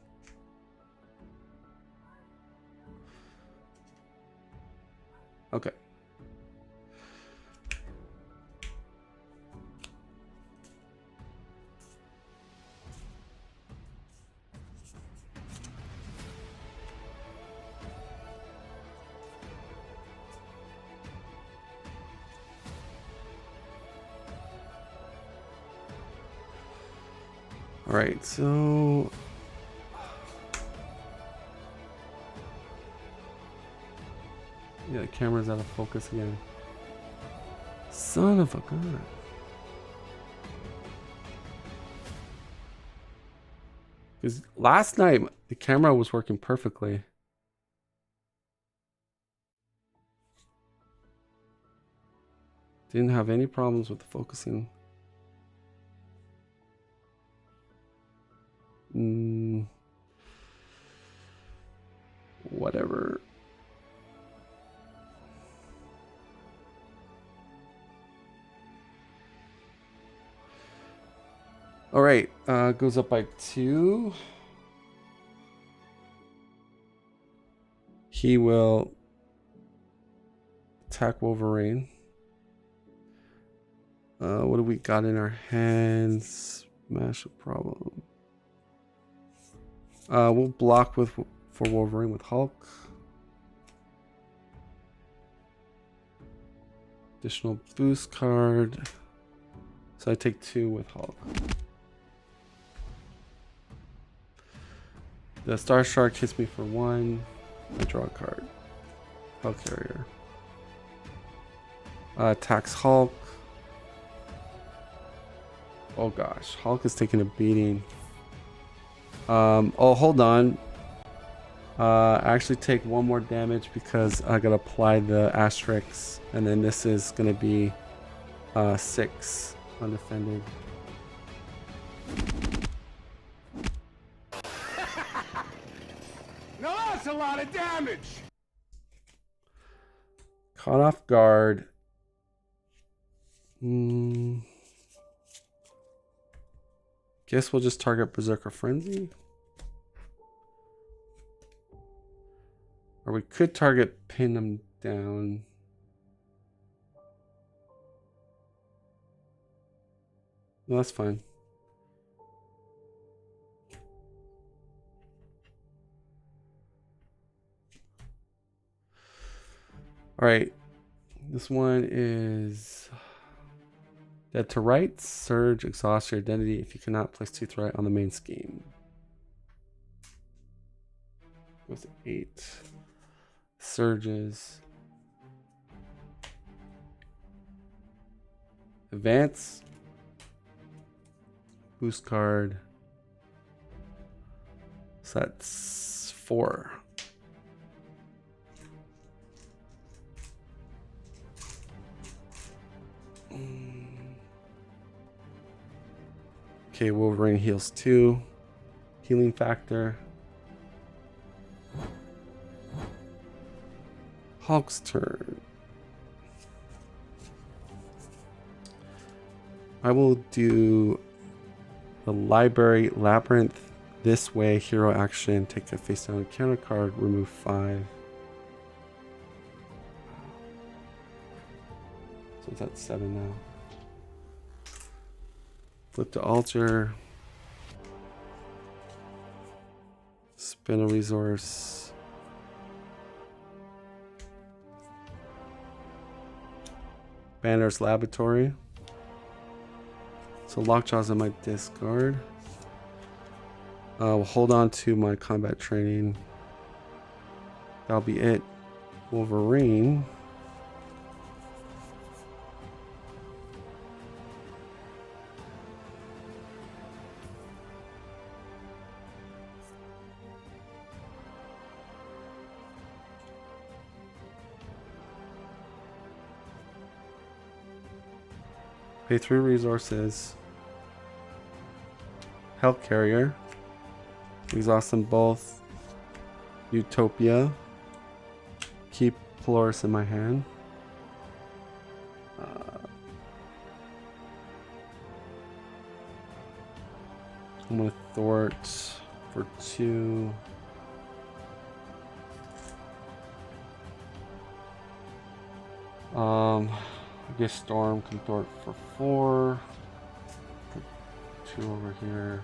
A: Okay. All right, so yeah, the camera's out of focus again. Son of a gun. Because last night the camera was working perfectly. Didn't have any problems with the focusing. Whatever. All right, goes up by 2. He will attack Wolverine. What do we got in our hands? Smash a problem. We'll block for Wolverine with Hulk. Additional boost card. So I take 2 with Hulk. The Star Shark hits me for 1. I draw a card. Hellcarrier. Attacks Hulk. Oh gosh, Hulk is taking a beating. Oh, hold on. I actually take 1 more damage because I gotta apply the asterisks, and then this is gonna be 6 undefended.
D: Now that's a lot of damage.
A: Caught off guard. Guess we'll just target Berserker Frenzy. Or we could target pin them down. No, that's fine. All right. This one is dead to right. Surge, exhaust your identity if you cannot place 2 threat on the main scheme. Goes to 8. Surges. Advance. Boost card. So that's 4. Okay, Wolverine heals 2. Healing factor. Hulk's turn. I will do the Library Labyrinth this way. Hero action. Take a face down counter card. Remove 5. So it's at 7 now. Flip to altar. Spin a resource. Banner's Laboratory. So Lockjaw's in my discard. We'll hold on to my combat training. That'll be it. Wolverine. Pay 3 resources. Health carrier. Exhaust them both. Utopia. Keep Polaris in my hand. I'm gonna thwart for 2. I guess Storm can thwart for 4. Put 2 over here.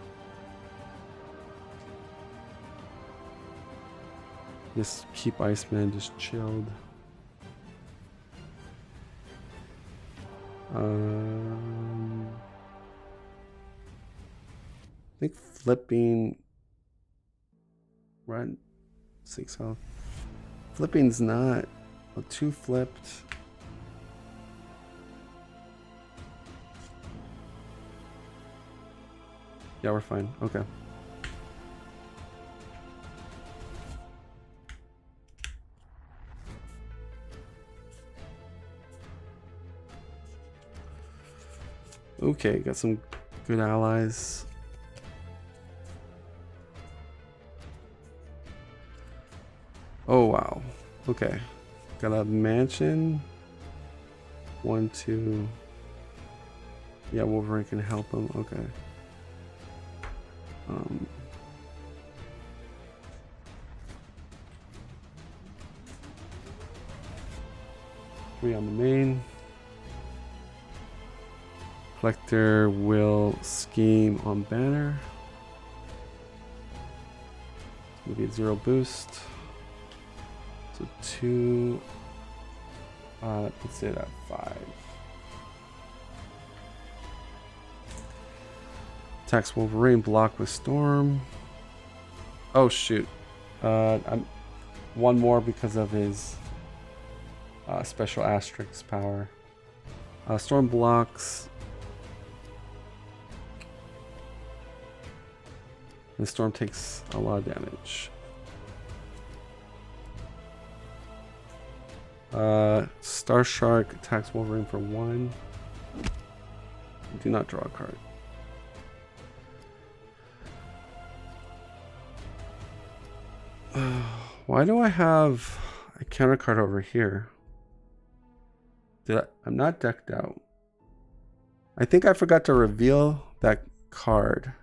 A: Just keep Iceman just chilled. I think flipping. Right, 6 health. Flipping's not. 2 flipped. Yeah, we're fine. Okay. Okay, got some good allies. Oh wow. Okay. Got a mansion. 1, 2. Yeah, Wolverine can help him. Okay. 3 on the main. Collector will scheme on banner. Maybe a 0 boost. So 2. Let's say that 5. Attacks Wolverine, block with Storm. Oh shoot. I'm 1 more because of his special asterisk power. Storm blocks. The Storm takes a lot of damage. Star Shark attacks Wolverine for 1. Do not draw a card. Why do I have a counter card over here? I'm not decked out. I think I forgot to reveal that card.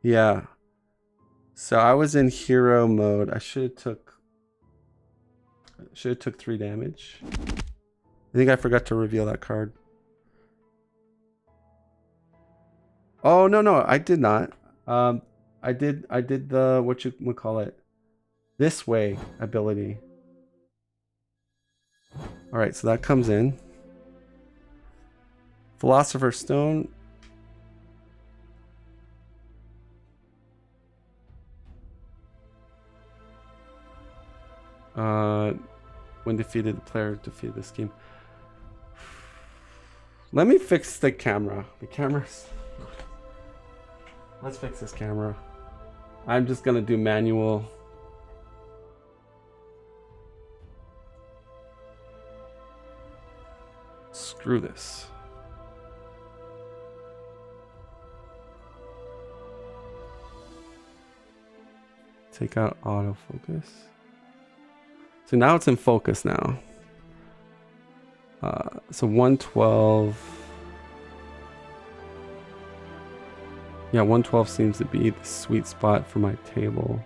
A: Yeah. So I was in hero mode. I should have took 3 damage. I think I forgot to reveal that card. Oh no, I did not. I did the what you would call it, this way ability. All right, so that comes in. Philosopher's Stone. When defeated, the player defeated the scheme. Let me fix the camera. The camera's. Let's fix this camera. I'm just gonna do manual. Screw this. Take out autofocus. So now it's in focus now. So 112. Yeah, 112 seems to be the sweet spot for my table.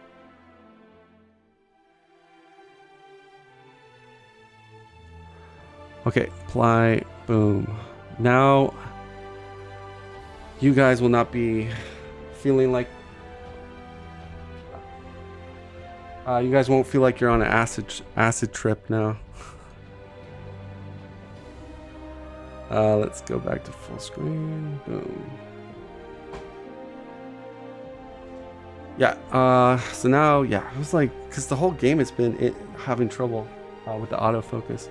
A: Okay, apply, boom. Now, you guys will not be feeling like... you guys won't feel like you're on an acid trip now. Let's go back to full screen. Boom. Yeah, so now, yeah, it was like, because the whole game has been having trouble with the autofocus.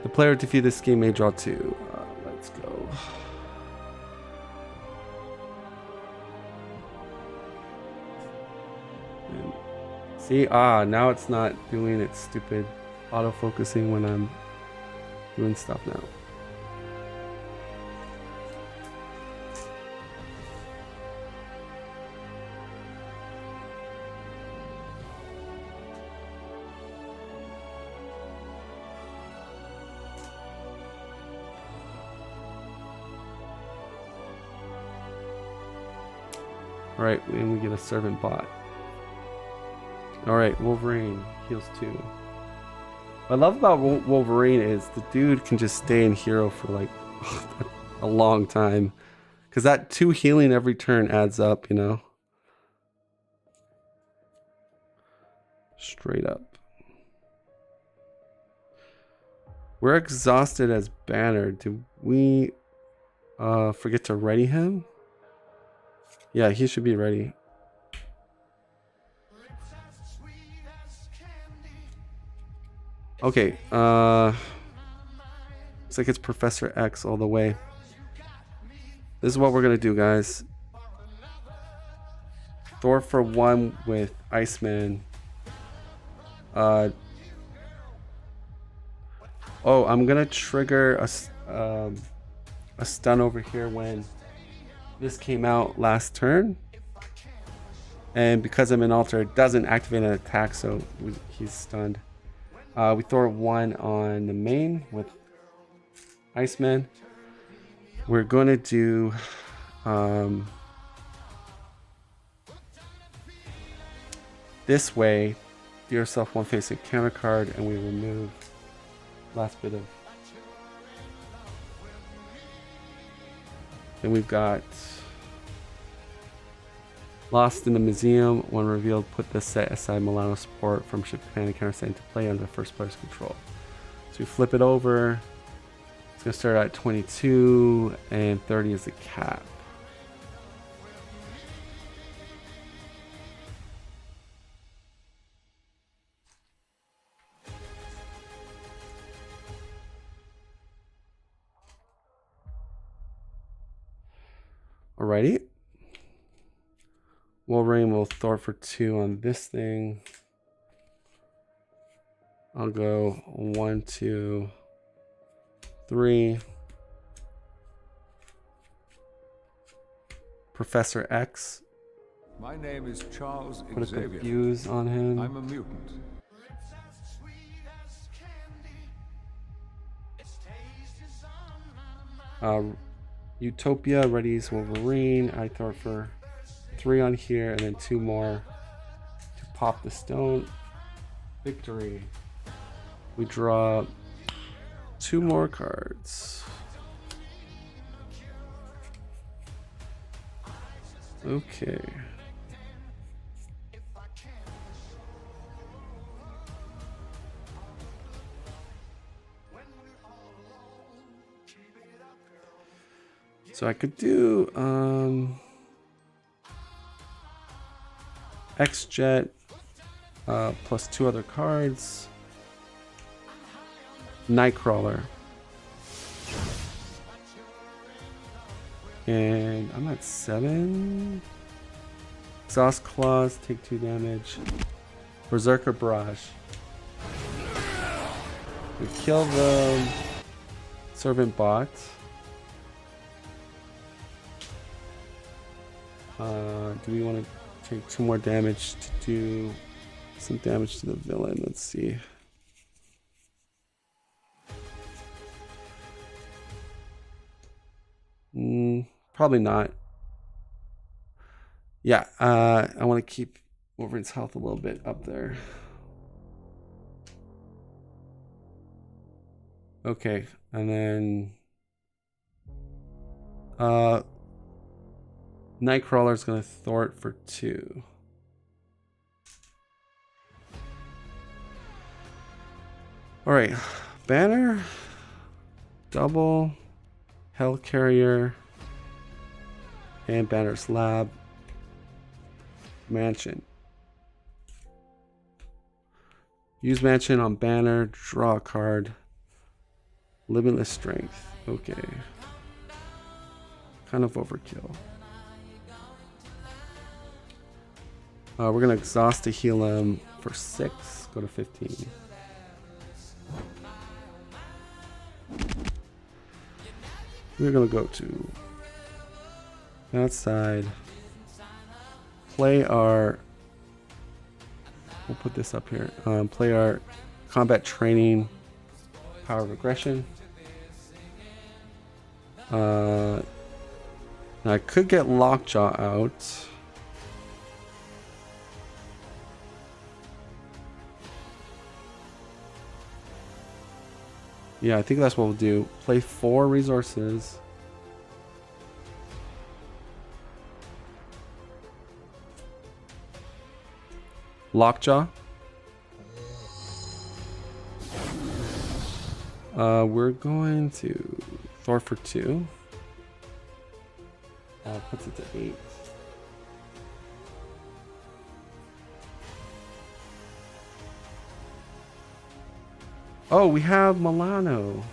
A: The player defeat this game may draw 2. Let's go. And see, now it's not doing its stupid autofocusing when I'm doing stuff now. Alright, and we get a servant bot. Alright, Wolverine heals 2. What I love about Wolverine is the dude can just stay in hero for like a long time. Because that 2 healing every turn adds up, you know? Straight up. We're exhausted as Banner. Did we forget to ready him? Yeah, he should be ready. Okay, looks like it's Professor X all the way. This is what we're gonna do, guys. Thor for 1 with Iceman. Oh, I'm gonna trigger a stun over here when this came out last turn, and because I'm in alter, it doesn't activate an attack, so he's stunned. We throw 1 on the main with Iceman. We're gonna do this way. Do yourself 1 facing counter card, and we remove last bit of. Then we've got Lost in the Museum. When revealed, put the set aside Milano support from Japan and counter set into play under the first player's control. So we flip it over. It's going to start at 22, and 30 is the cap. Alrighty. Wolverine will Thor for 2 on this thing. I'll go 1, 2, 3. Professor X.
D: My name is Charles
A: Put a
D: Xavier.
A: confuse on him.
D: I'm a mutant.
A: Utopia readies Wolverine. I throw for 3 on here, and then 2 more to pop the stone. Victory. We draw 2 more cards. Okay. So I could do X-Jet plus 2 other cards. Nightcrawler. And I'm at 7. Exhaust Claws, take 2 damage. Berserker Barrage. We kill the Servant Bot. Do we want to take 2 more damage to do some damage to the villain? Let's see. Probably not. Yeah, I want to keep Wolverine's health a little bit up there. Okay, and then Nightcrawler's gonna thwart for 2. All right, Banner, double. Hellcarrier. And Banner's Lab. Mansion. Use Mansion on Banner. Draw a card. Limitless Strength. Okay. Kind of overkill. We're going to exhaust to heal him for 6. Go to 15. We're going to go to that side. Play our... We'll put this up here. Play our combat training, power of aggression. Now I could get Lockjaw out. Yeah, I think that's what we'll do. Play 4 resources. Lockjaw. We're going to Thor for 2. Puts it to 8. Oh, we have Milano.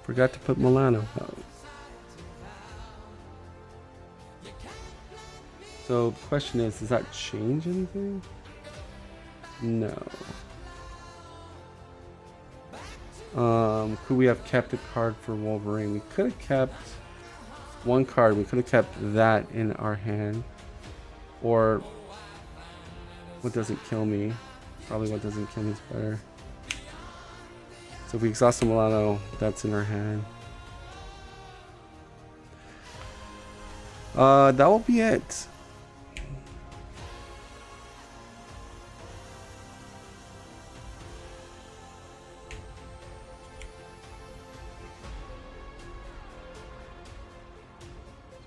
A: Forgot to put Milano out. So the question is, does that change anything? No. Could we have kept a card for Wolverine? We could have kept one card. We could have kept that in our hand. Or what doesn't kill me. Probably what doesn't kill me is better. So if we exhaust the Milano, that's in our hand. That will be it.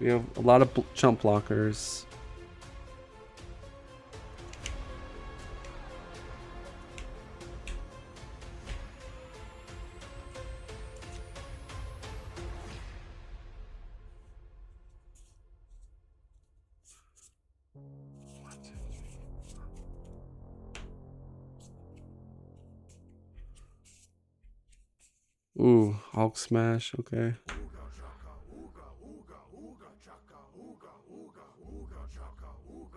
A: We have a lot of jump blockers. Ooh, Hulk smash, okay.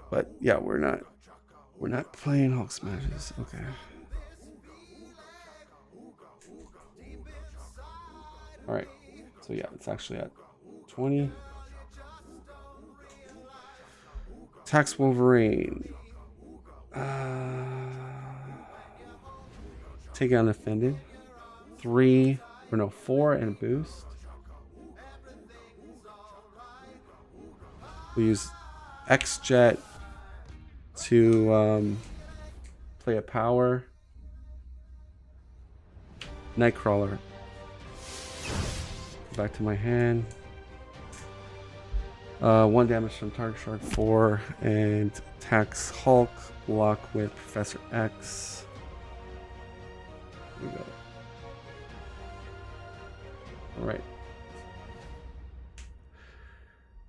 A: But yeah, we're not playing Hulk smashes, okay. All right, so yeah, it's actually at 20. Attacks Wolverine. Take out Offended. 3, or no, 4 and a boost. We use X-Jet to play a power. Nightcrawler. Back to my hand. 1 damage from target shark 4 and attacks Hulk. Block with Professor X. Here we go. Alright.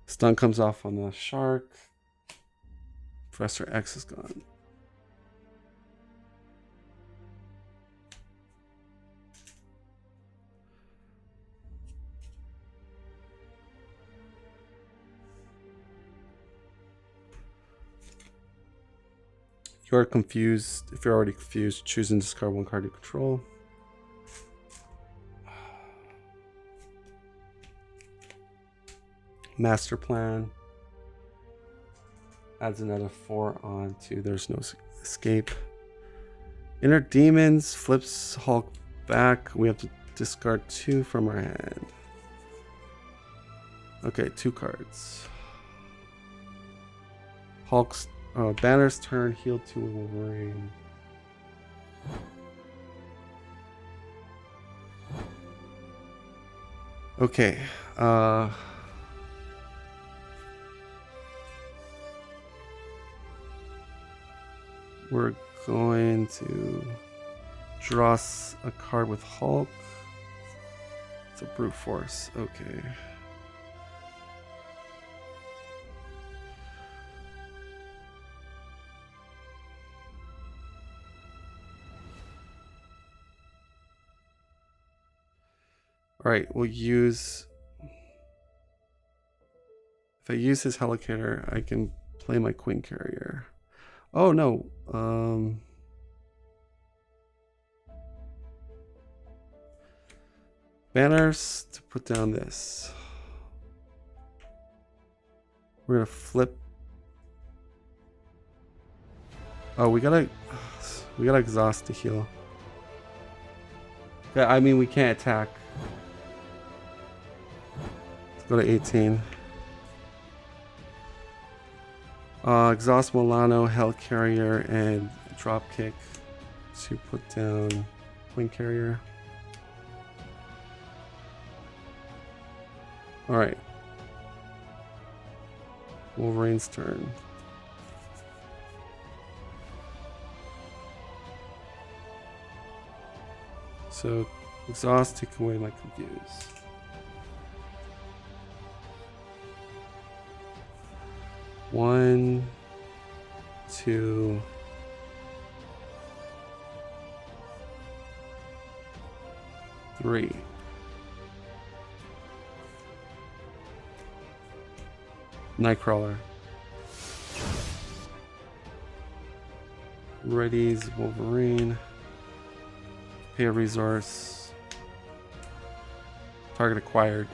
A: Stun comes off on the shark. Professor X is gone. You're confused. If you're already confused, choose and discard 1 card you control. Master Plan. Adds another 4 on to There's No Escape. Inner Demons flips Hulk back. We have to discard 2 from our hand. Okay, 2 cards. Hulk's Banner's turn, heal 2 Wolverine. Okay, we're going to Draws a card with Hulk. It's a brute force. Okay. All right, we'll use. If I use his helicarrier, I can play my Queen Carrier. Oh no. Banners to put down this. We're gonna flip. Oh, we gotta exhaust to heal. Yeah, I mean we can't attack. Let's go to 18. Exhaust Milano, Hellcarrier, and Dropkick to put down Queen Carrier. Alright. Wolverine's turn. So, exhaust, take away my confuse. One, two, three. Nightcrawler. Ready's Wolverine. Pay a resource. Target acquired.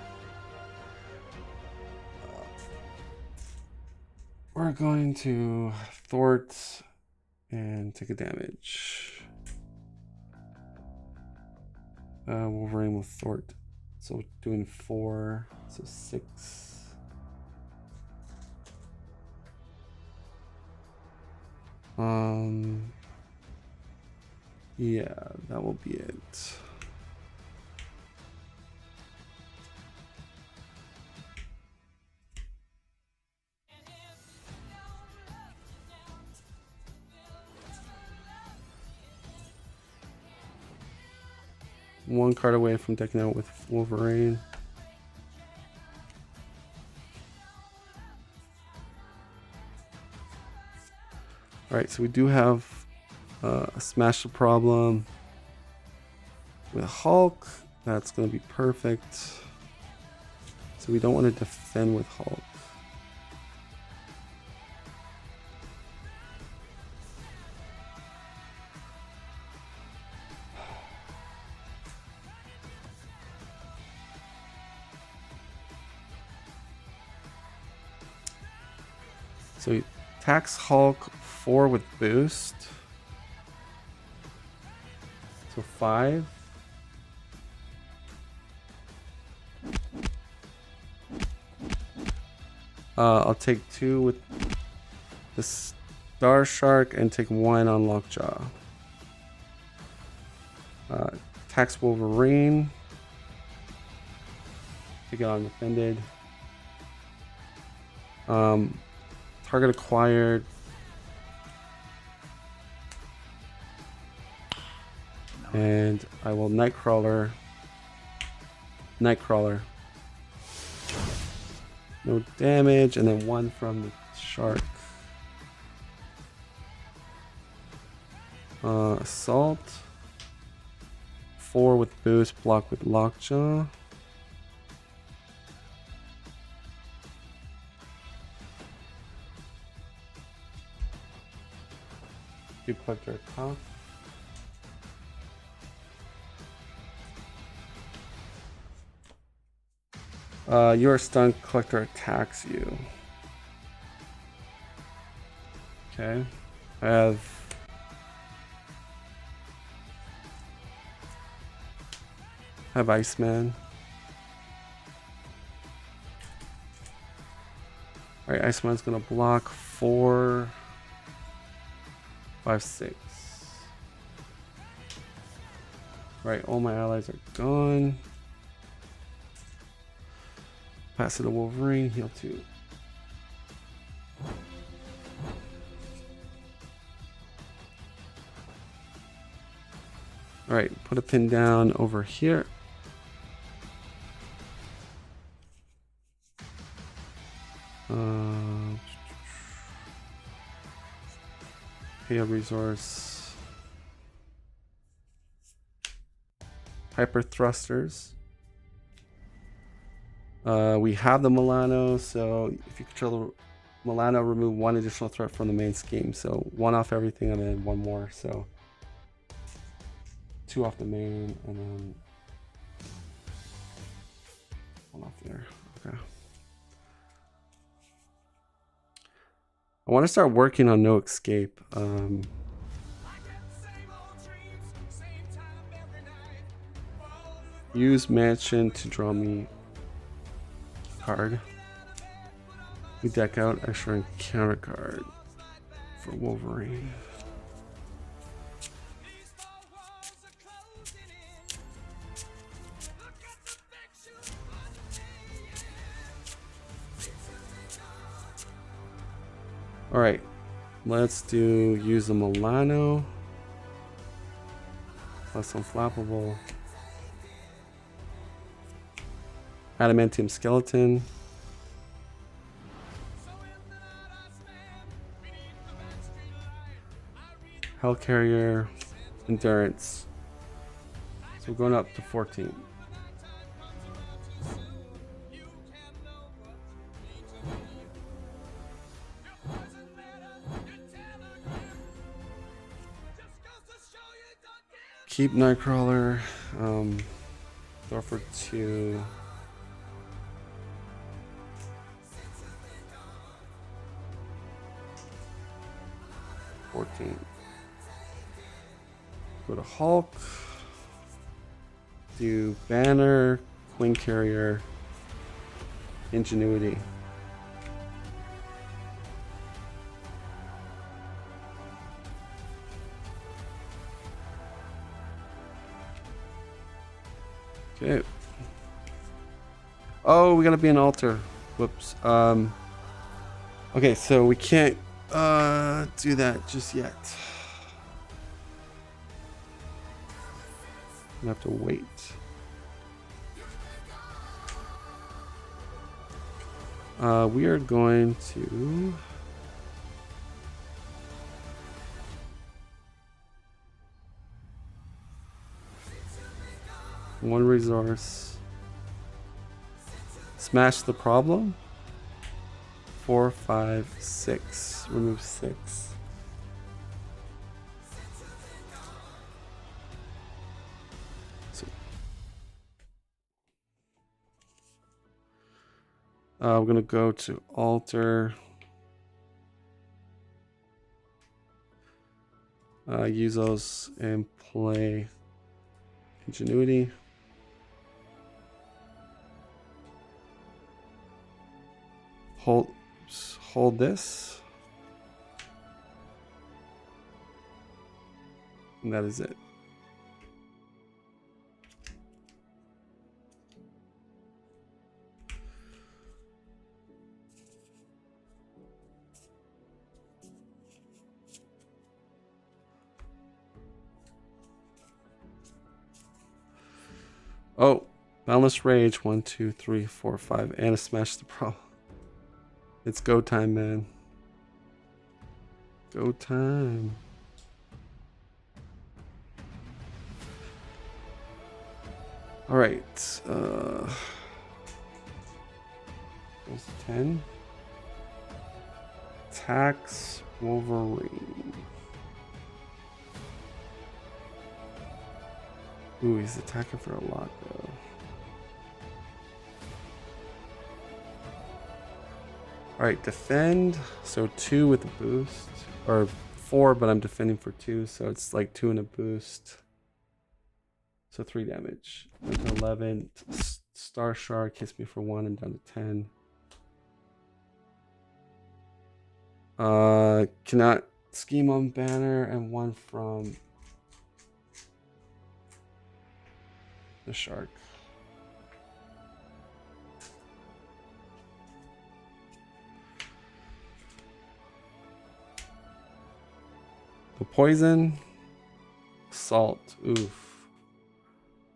A: We're going to thwart and take a damage. Wolverine with thwart. So doing 4, so 6. Yeah, that will be it. One card away from decking out with Wolverine. Alright, so we do have a smash the problem with Hulk. That's going to be perfect. So we don't want to defend with Hulk. So he attacks Hulk 4 with boost. So 5. I'll take 2 with the Star Shark and take 1 on Lockjaw. Attacks Wolverine. Take it on defended. Target acquired. And I will Nightcrawler. Nightcrawler. No damage, and then 1 from the shark. Assault. 4 with boost, block with Lockjaw. Do collector attack. Your stunned, collector attacks you. Okay. I have Iceman. Alright, Iceman's gonna block 4, 5, 6. Right, all my allies are gone. Pass it to Wolverine, heal 2. All right, put a pin down over here. Pay a resource. Hyper thrusters. We have the Milano, so if you control the Milano, remove one additional threat from the main scheme. So one off everything and then one more. So two off the main and then one off there. Okay. I want to start working on no escape. Use mansion to draw me card. We deck out extra encounter card for Wolverine. All right, let's do use a Milano plus unflappable. Adamantium skeleton. Hellcarrier, endurance. So we're going up to 14. Keep Nightcrawler. Throw for 2. Go to Hulk. Do Banner, Queen Carrier, Ingenuity. Okay. Oh, we gotta be an altar. Whoops. Okay, so we can't do that just yet. I have to wait. We are going to one resource. Smash the problem. 4, 5, 6. Remove 6. We're gonna go to altar. Use those and play Ingenuity. Hold this. And that is it. Oh, Boundless Rage. 1, 2, 3, 4, 5. And a Smash the Problem. It's go time, man. Go time. All right. Goes to 10. Attacks Wolverine. Ooh, he's attacking for a lot though. All right, defend. So 2 with a boost, or 4, but I'm defending for 2, so it's like 2 and a boost. So 3 damage. Went to 11. Star Shark hits me for 1 and down to 10. Cannot scheme on Banner and 1 from the Shark. The poison, salt. Oof.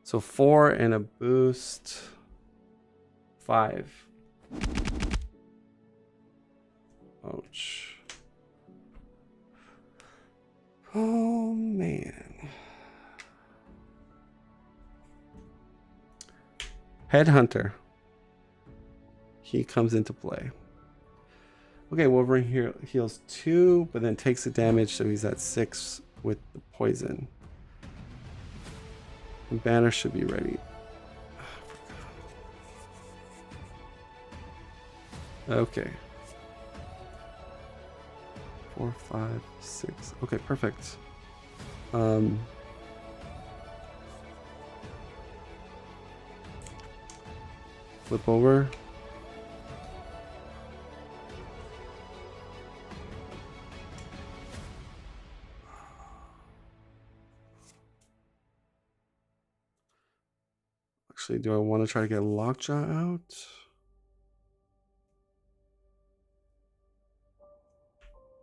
A: So 4 and a boost. 5. Ouch. Oh man. Headhunter. He comes into play. Okay, Wolverine here heals 2, but then takes the damage, so he's at 6 with the poison. And Banner should be ready. Okay. 4, 5, 6. Okay, perfect. Flip over. Actually, do I want to try to get Lockjaw out?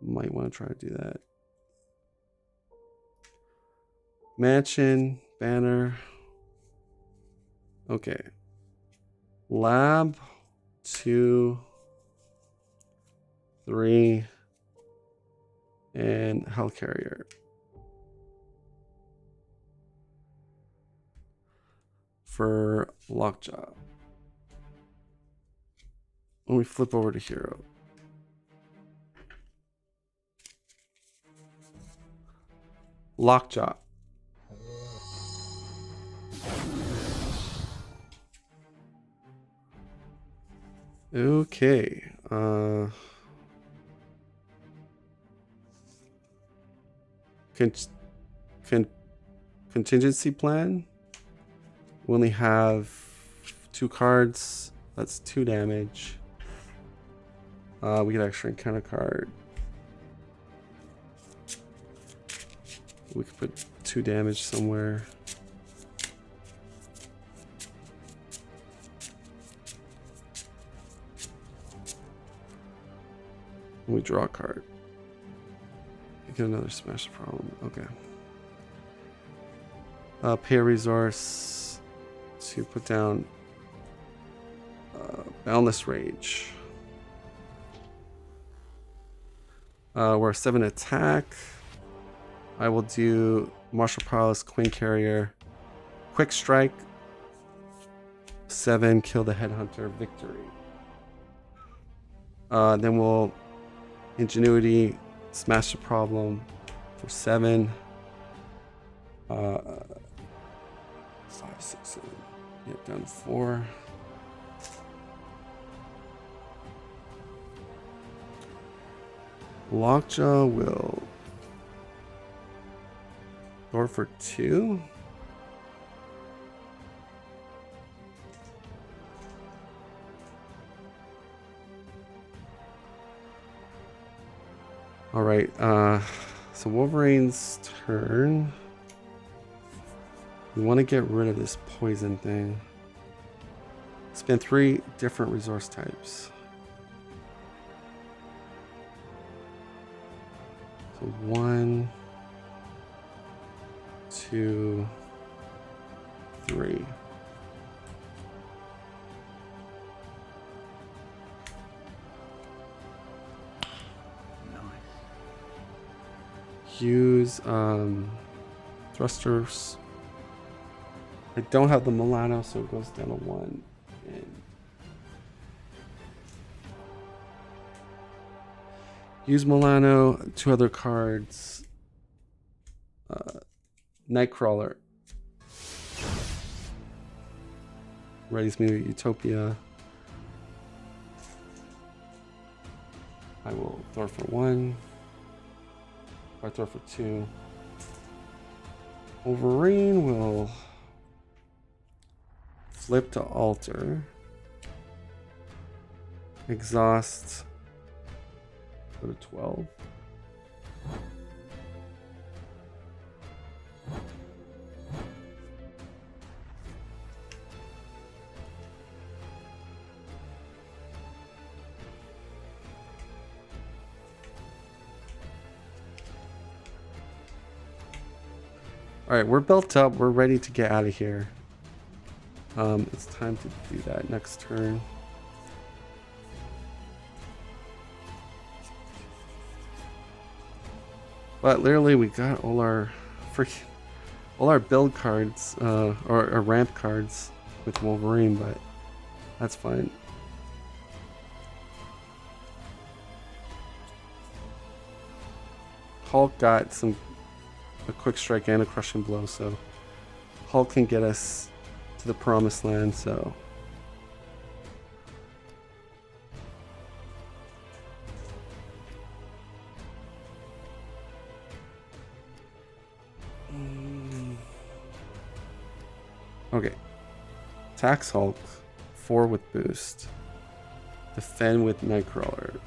A: Might want to try to do that. Mansion, Banner. Okay. Lab, 2, 3, and Hellcarrier. For Lockjaw. Let me flip over to Hero. Lockjaw. Okay. Contingency plan. We only have 2 cards. That's 2 damage. We get extra encounter card. We could put 2 damage somewhere. We draw a card. We get another smash problem. Okay. Pay a resource to put down Boundless Rage. We're 7 attack. I will do Martial Prowess, Queen Carrier, Quick Strike, 7, kill the Headhunter, victory. Then we'll Ingenuity, smash the problem for 7. 5, 6, 7. Yep, down to 4. Lockjaw will go for 2. All right, so Wolverine's turn. We want to get rid of this poison thing. Spend 3 different resource types. So 1, 2, 3. Use thrusters. I don't have the Milano, so it goes down to 1. And use Milano. 2 other cards. Nightcrawler. Raise me Utopia. I will throw for 1. I throw for 2. Wolverine will flip to alter. Exhaust. Go to 12. All right, we're built up. We're ready to get out of here. It's time to do that next turn. But literally, we got all our build cards, or ramp cards with Wolverine, but that's fine. Hulk got a quick strike and a crushing blow, so Hulk can get us to the promised land. So okay, attacks Hulk, 4 with boost, defend with Nightcrawler.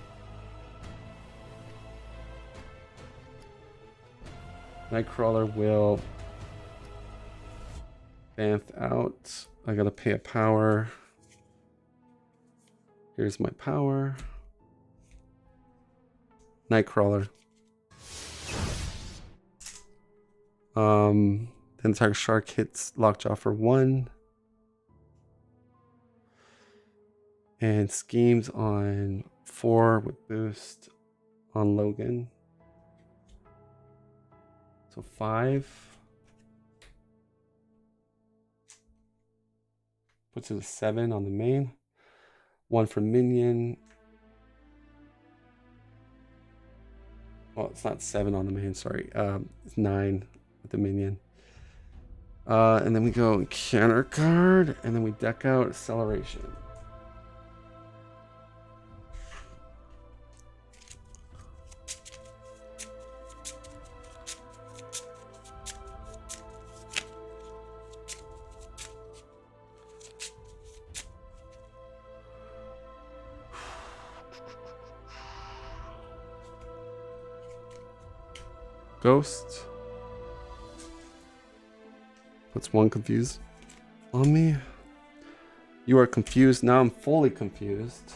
A: Nightcrawler will bamf out. I gotta pay a power. Here's my power. Nightcrawler. Then Tiger Shark hits Lockjaw for 1. And schemes on 4 with boost on Logan. So 5. Puts it a 7 on the main. 1 for minion. Well, it's not 7 on the main, sorry. It's 9 with the minion. And then we go counter card, and then we deck out Acceleration. Ghost. Puts 1 confused on me. You are confused. Now I'm fully confused.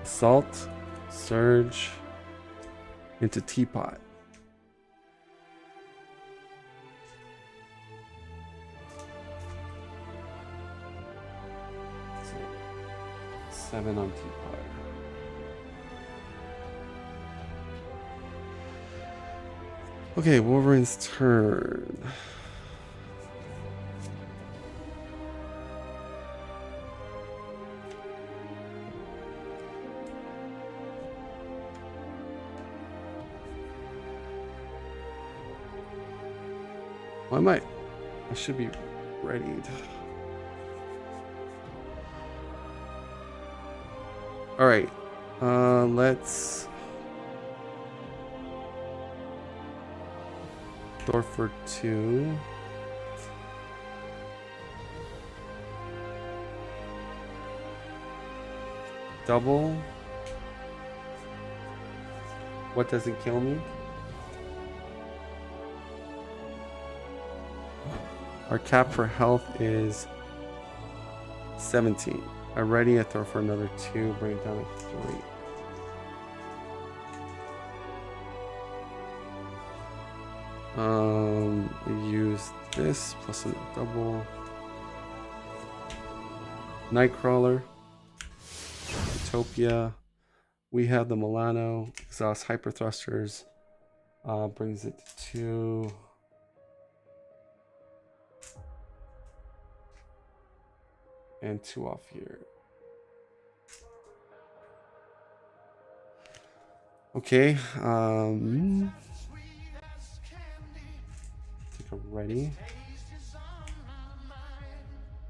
A: Assault. Surge. Into Teapot. So, 7 on Teapot. Okay, Wolverine's turn. Well, I should be readied. All right, let's Thor for 2. Double. What doesn't kill me? Our cap for health is 17. I ready a Thor for another 2, bring it down to 3. We use this plus a double. Nightcrawler. Utopia. We have the Milano. Exhaust Hyper Thrusters. Brings it to 2. And 2 off here. Okay. Take a ready.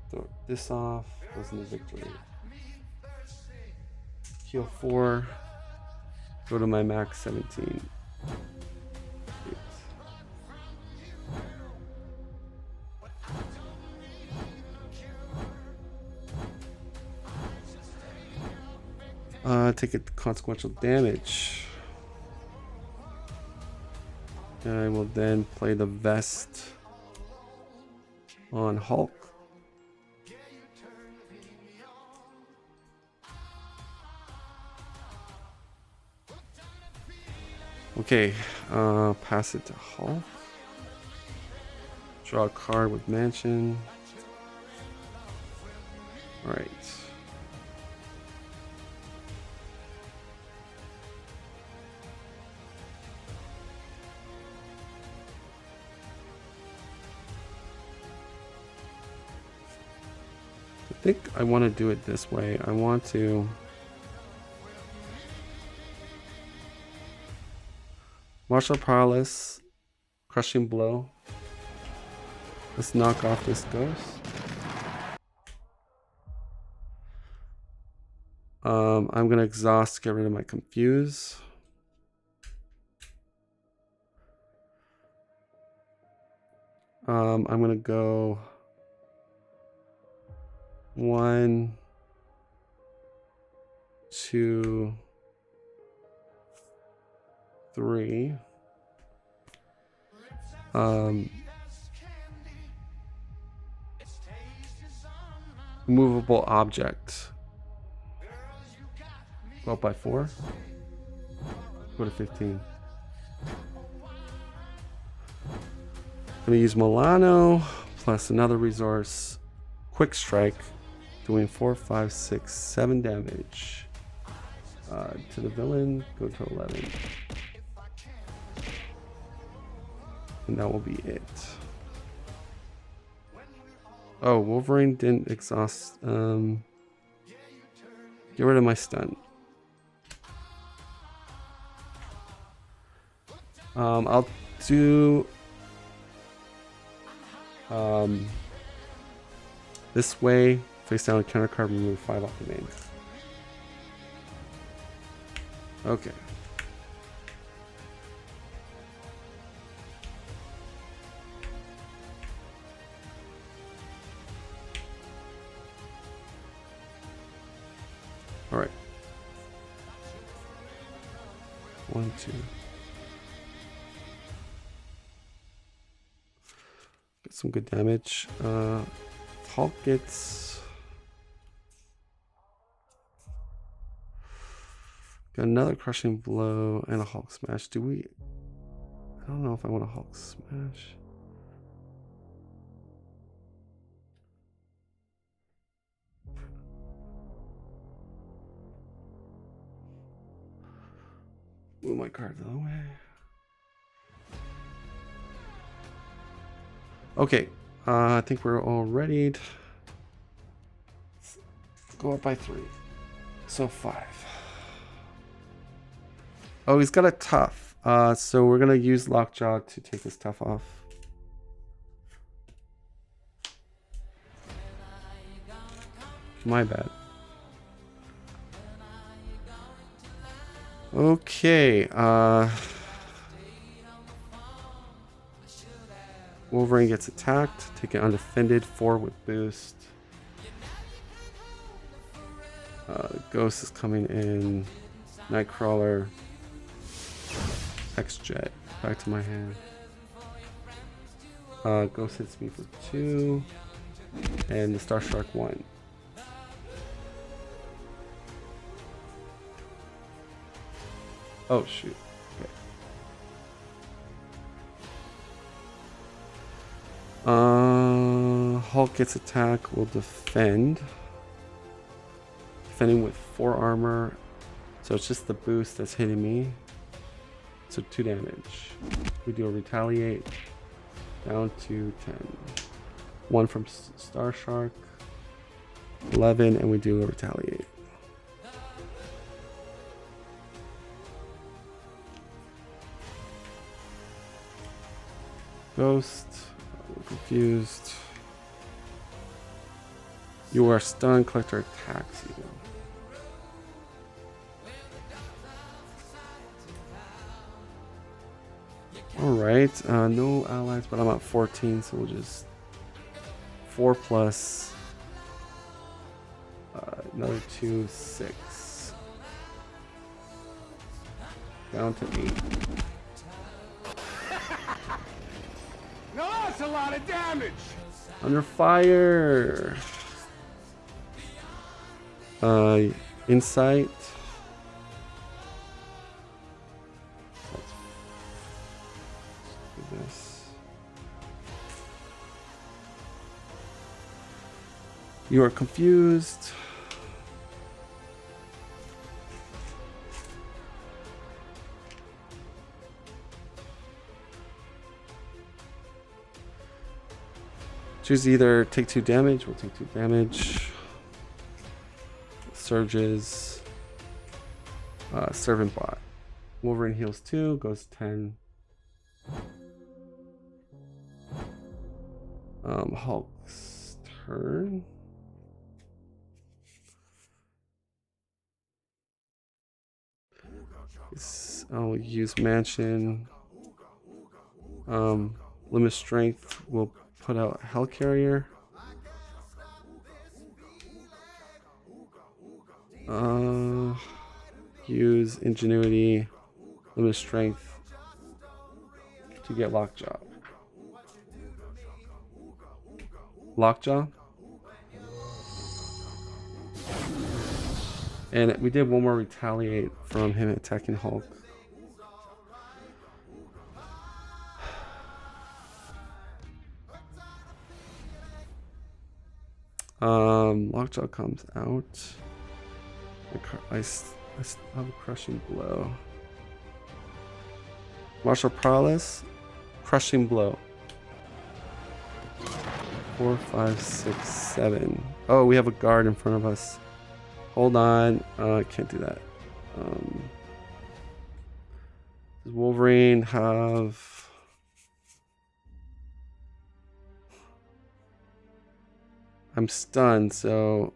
A: Throw this off. Goes into victory. Heal 4. Go to my max 17. Take a consequential damage. And I will then play the vest on Hulk. Okay, pass it to Hulk. Draw a card with Mansion. Alright. I think I want to do it this way. I want to Martial Prowess, Crushing Blow. Let's knock off this ghost. I'm gonna exhaust to get rid of my confuse. I'm gonna go 1, 2, 3. Movable object. Go up by 4. Go to 15. I'm gonna use Milano plus another resource. Quick Strike, doing 4, 5, 6, 7 damage. To the villain, go to 11. And that will be it. Oh, Wolverine didn't exhaust. Get rid of my stun. I'll do this way. Face down a counter card, remove 5 off the main. Okay. All right. 1, 2. Get some good damage. Hulk gets. Got another Crushing Blow and a Hulk Smash. Do we? I don't know if I want a Hulk Smash. Move my card the other way. Okay, I think we're all ready. Go up by 3. So 5. Oh, he's got a tough. So we're gonna use Lockjaw to take his tough off. My bad. Okay, Wolverine gets attacked, take it undefended, 4 with boost. Ghost is coming in, Nightcrawler, X-Jet, back to my hand. Ghost hits me for 2, and the Star Shark 1. Oh shoot. Okay. Hulk gets attack, will defend. Defending with 4 armor. So it's just the boost that's hitting me. So 2 damage. We do a retaliate. Down to 10. 1 from Star Shark. 11, and we do a retaliate. Ghost, we're confused. You are stunned, collector attacks you. Alright, no allies, but I'm at 14, so we'll just 4 plus another 2, 6. Down to 8.
D: Now that's a lot of damage.
A: Under fire. Insight. Let's do this. You are confused. Choose either take 2 damage. We'll take 2 damage. Surges. Servant bot. Wolverine heals 2, goes 10. Hulk's turn. I'll use Mansion. Limit Strength will put out Hellcarrier. Use Ingenuity, Limit Strength to get Lockjaw. Lockjaw. And we did one more Retaliate from him attacking Hulk. Lockjaw comes out. I have a Crushing Blow. Martial Prowess, Crushing Blow. 4, 5, 6, 7. Oh, we have a guard in front of us. Hold on. I can't do that. Does Wolverine have... I'm stunned, so...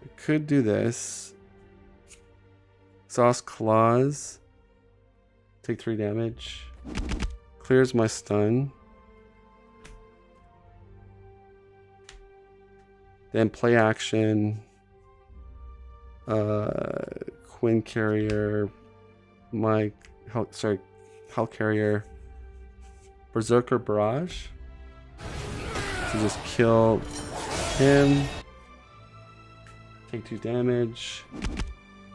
A: I could do this. Exhaust Claws. Take 3 damage. Clears my stun. Then play action. Quinn Carrier. Hellcarrier. Berserker Barrage. To just kill him. Take 2 damage.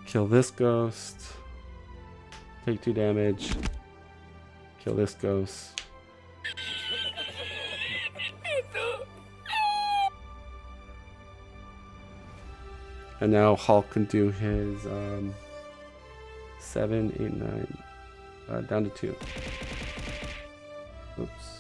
A: Kill this ghost. Take 2 damage. Kill this ghost. And now Hulk can do his 7, 8, 9. Down to 2. Oops.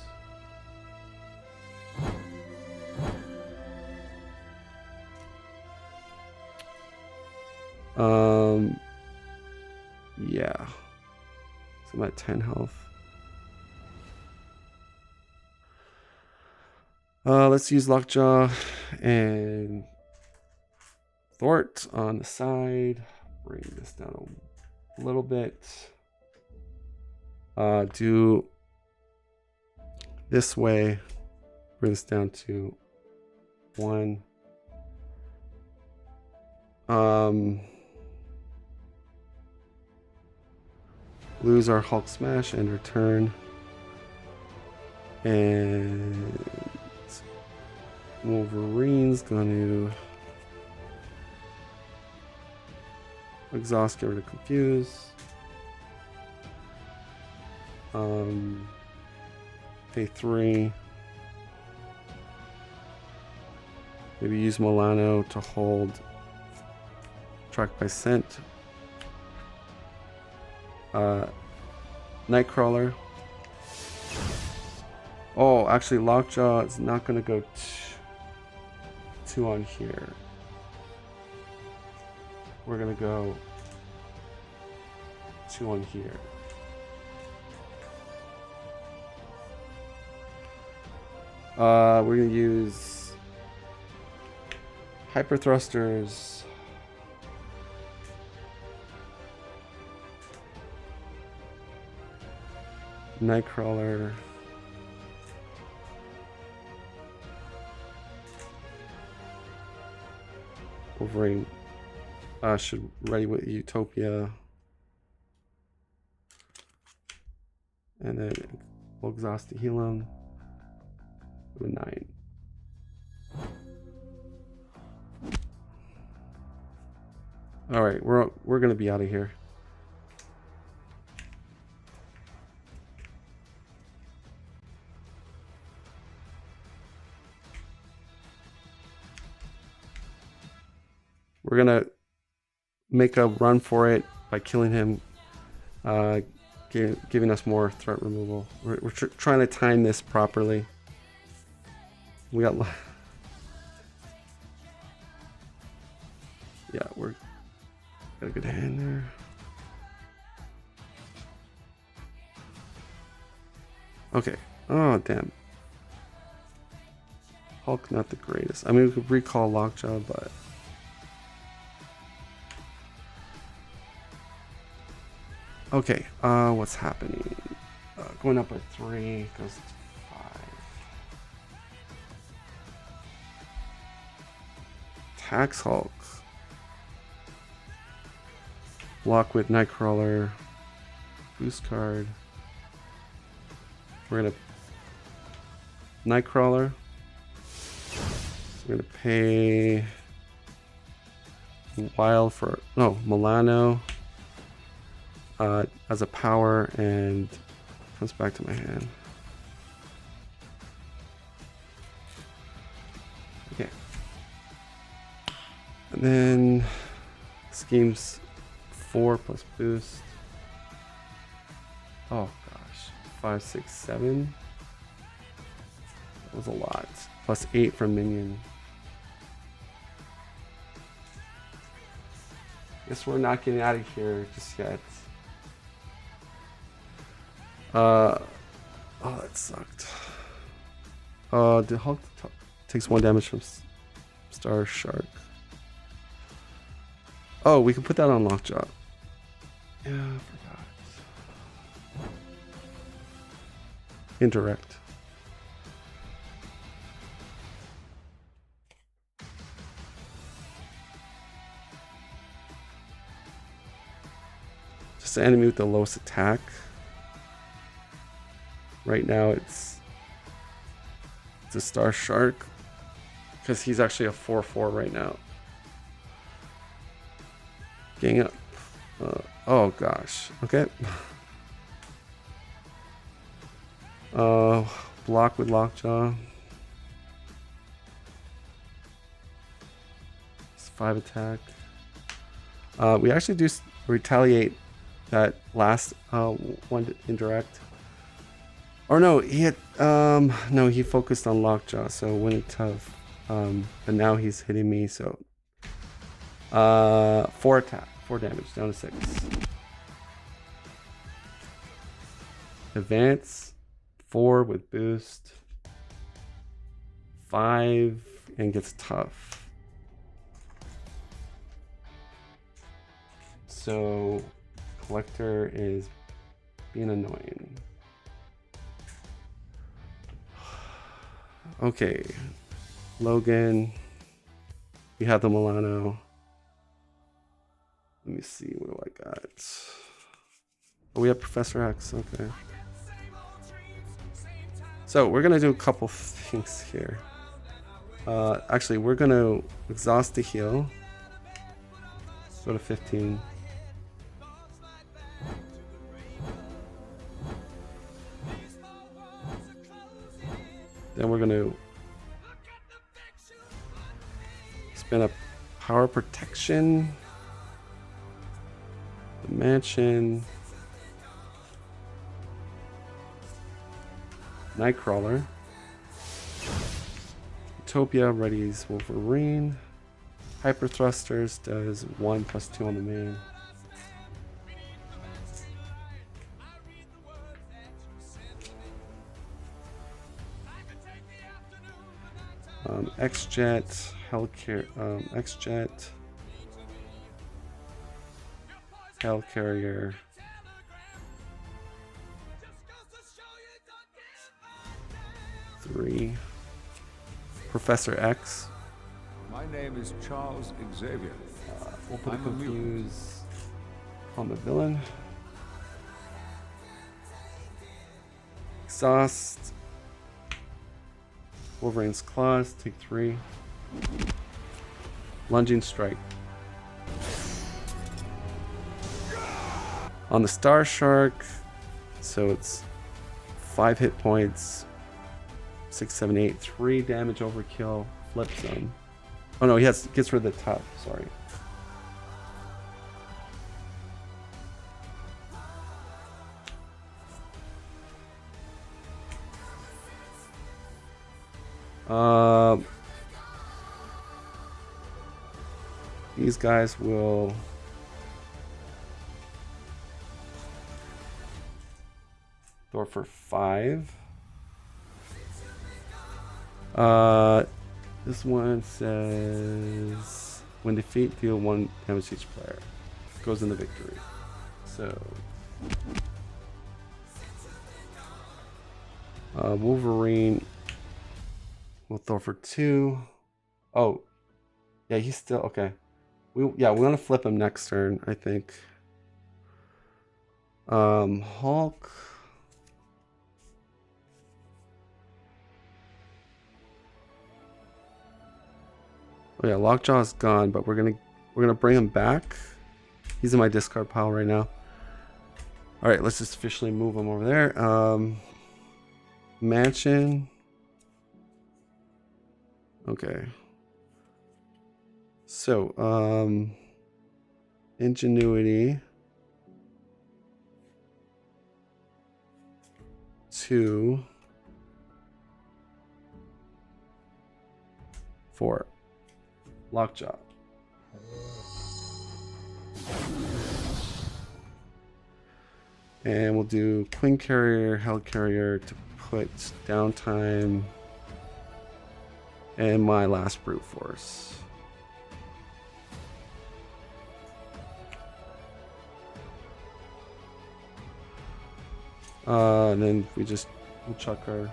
A: Yeah. So I'm at 10 health. Let's use Lockjaw and Thwart on the side. Bring this down a little bit. Do this way. Bring this down to 1. Lose our Hulk Smash and return. And Wolverine's gonna exhaust, get rid of confuse. Pay 3. Maybe use Milano to hold track by scent. Nightcrawler. Oh, actually Lockjaw is not gonna go 2 on here. We're gonna go 2 on here. We're gonna use Hyper Thrusters. Nightcrawler. Wolverine should ready with Utopia. And then we'll exhaust to heal him. Do a 9. Alright, we're gonna be out of here. We're gonna make a run for it by killing him, giving us more threat removal. We're trying to time this properly. We got... Yeah, we're got a good hand there. Okay. Oh, damn. Hulk, not the greatest. I mean, we could recall Lockjaw, but... Okay, what's happening? Going up by 3, goes to 5. Tax Hulk. Block with Nightcrawler. Boost card. We're gonna Nightcrawler. We're gonna pay Wild for Milano as a power, and comes back to my hand. Okay. And then schemes 4 plus boost. Oh gosh. 5, 6, 7. That was a lot. Plus 8 from minion. Guess we're not getting out of here just yet. Oh, that sucked. The Hulk takes 1 damage from Star Shark. Oh, we can put that on Lockjaw. Yeah, I forgot. Indirect. Just the enemy with the lowest attack. Right now it's a Star Shark, because he's actually a 4/4 right now. Gang up. Oh gosh. Okay. Block with Lockjaw. It's 5 attack. We actually do retaliate that last one indirect. Or no, he hit. No, he focused on Lockjaw, so it wouldn't tough. But now he's hitting me, so 4 attack, 4 damage, down to 6. Advance 4 with boost, 5, and gets tough. So Collector is being annoying. Okay, Logan. We have the Milano. Let me see, what do I got? Oh, we have Professor X, okay. So we're gonna do a couple things here. Actually, we're gonna exhaust the heal. Go to 15. Then we're gonna spin up power protection. The mansion. Nightcrawler. Utopia readies Wolverine. Hyper Thrusters does 1 plus 2 on the main. X-Jet, X-Jet, Hell Carrier, three. Professor X.
E: My name is Charles Xavier.
A: We'll put a confuse on the villain. Exhaust. Wolverine's claws, take 3. Lunging strike. On the Star Shark, so it's 5 hit points, 6, 7, 8, 3 damage overkill, flip zone. Oh no, he gets rid of the tough. Sorry. These guys will throw for 5. This one says when defeat, deal 1 damage to each player. Goes into victory. So Wolverine will throw for 2. Oh, yeah, he's still okay. We want to flip him next turn, I think. Hulk. Oh yeah, Lockjaw's gone, but we're gonna bring him back. He's in my discard pile right now. All right, let's just officially move him over there. Mansion. Okay. So, Ingenuity. 2. 4. Lockjaw. And we'll do Queen Carrier, Hell Carrier to put downtime and my last Brute Force. And then we'll chuck our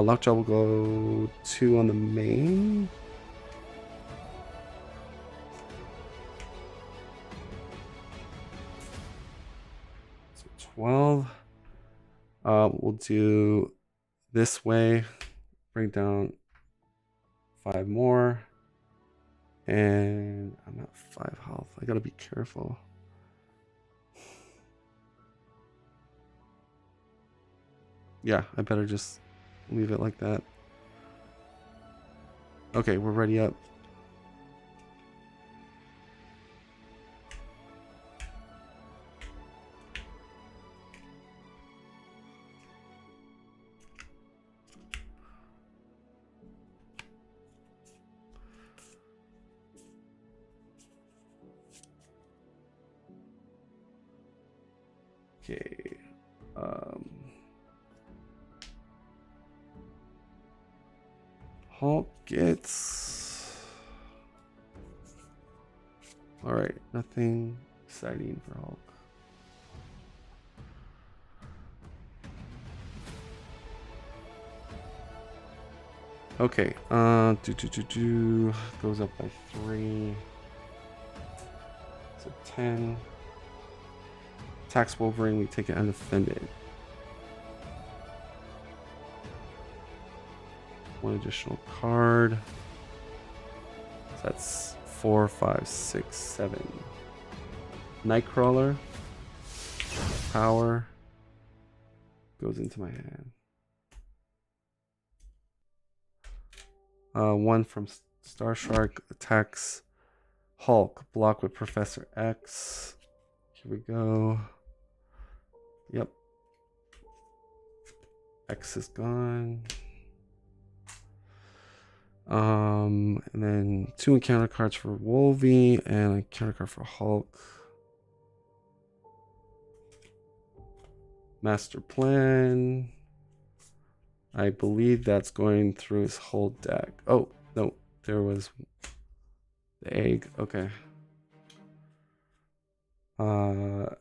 A: Lockjaw will go 2 on the main. So 12. We'll do this way, bring down 5 more. And I'm at 5 health. I gotta be careful. Yeah, I better just leave it like that. Okay, we're ready up. Okay. Hulk gets... Alright, nothing exciting for Hulk. Okay, goes up by 3. So 10. Attacks Wolverine, we take it undefended. 1 additional card. So that's 4, 5, 6, 7. Nightcrawler. Power. Goes into my hand. 1 from Star Shark attacks Hulk. Block with Professor X. Here we go. Yep. X is gone. And then 2 encounter cards for Wolvie and a counter card for Hulk. Master Plan. I believe that's going through his whole deck. Oh, no, there was the egg. Okay. 5.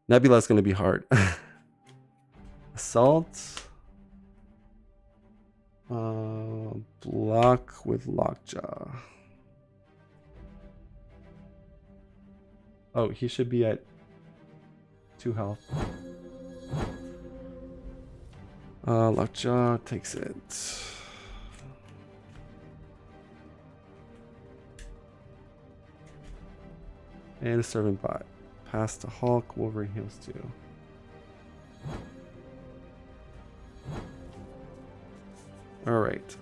A: Nebula's going to be hard. Assault. Block with Lockjaw. Oh, he should be at 2 health. Lockjaw takes it. And a servant bot. Pass to Hulk. Wolverine heals 2. All right.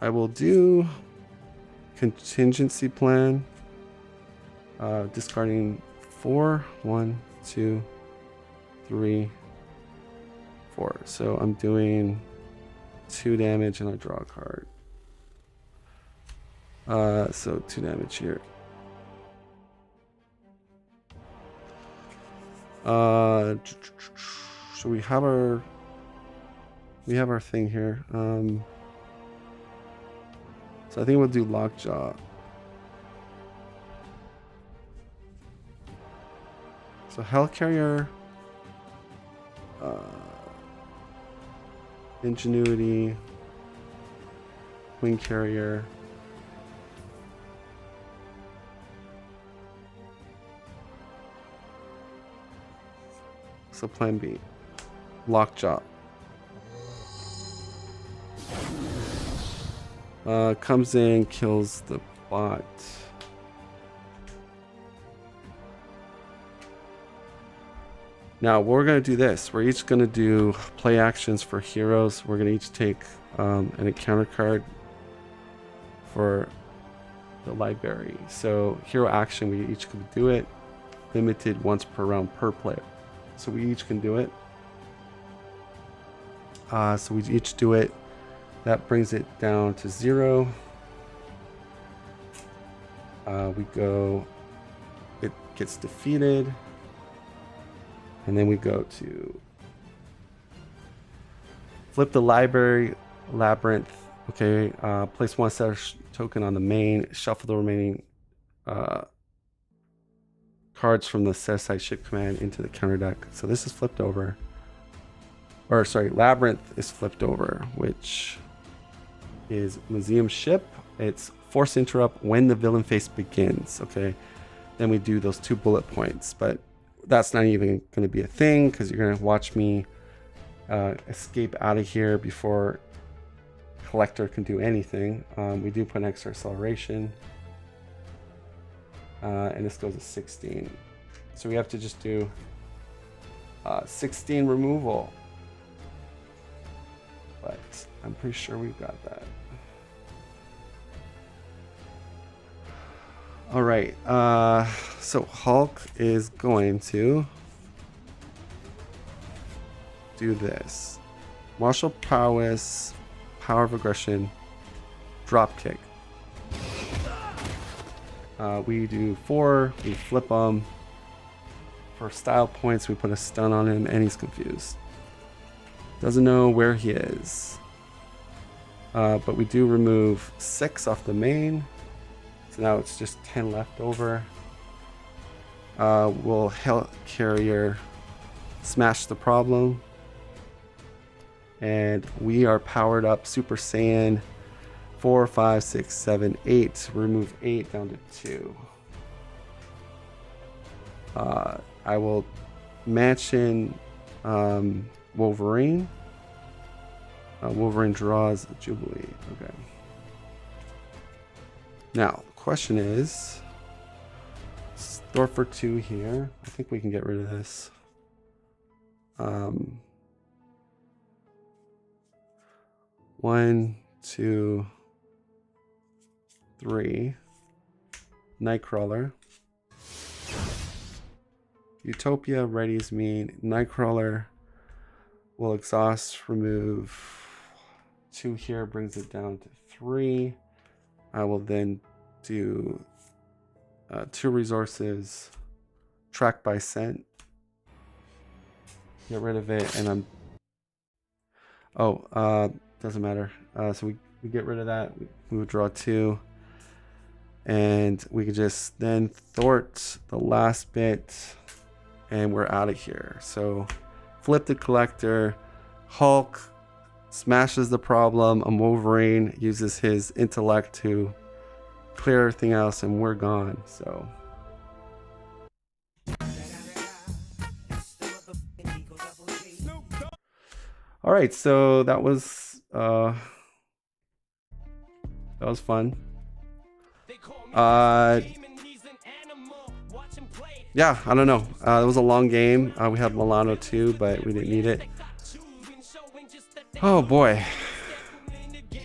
A: I will do contingency plan. Discarding 4. 1, 2, 3, 4. So I'm doing 2 damage and I draw a card. So 2 damage here. So we have our thing here. So I think we'll do Lockjaw. So Hellcarrier, Ingenuity, Wing Carrier. So plan B, Lockjaw. Comes in, kills the bot. Now we're gonna do this. We're each gonna do play actions for heroes. We're gonna each take an encounter card for the library. So hero action, we each can do it. Limited once per round per player. So we each can do it. So we each do it. That brings it down to 0. We go, it gets defeated. And then we go to flip the library, labyrinth. Okay, place 1 status token on the main, shuffle the remaining cards from the set aside ship command into the counter deck. So this is flipped over. Or sorry, labyrinth is flipped over, which is museum ship. It's force interrupt when the villain phase begins. Okay, then we do those 2 bullet points, but that's not even going to be a thing because you're going to watch me escape out of here before collector can do anything. We do put an extra acceleration, and this goes to 16. So we have to just do 16 removal, but I'm pretty sure we've got that. All right, so Hulk is going to do this. Martial prowess, power of aggression, drop kick. We do 4, we flip them. For style points, we put a stun on him and he's confused. Doesn't know where he is. But we do remove 6 off the main. So now it's just 10 left over. We'll Hellcarrier smash the problem. And we are powered up Super Saiyan 4, 5, 6, 7, 8. Remove 8 down to 2. I will match in Wolverine. Wolverine draws Jubilee. Okay. Now, the question is, store for 2 here. I think we can get rid of this. 1, 2, 3. Nightcrawler. Utopia readies me. Nightcrawler will exhaust, remove 2 here, brings it down to 3. I will then do 2 resources, track by scent, get rid of it, and I'm, doesn't matter. So we get rid of that, we would draw 2, and we could just then thwart the last bit, and we're out of here. So flip the collector, Hulk smashes the problem, and Wolverine uses his intellect to clear everything else, and we're gone. So all right, so that was fun. Yeah, I don't know. It was a long game. We had Milano too, but we didn't need it. Oh boy.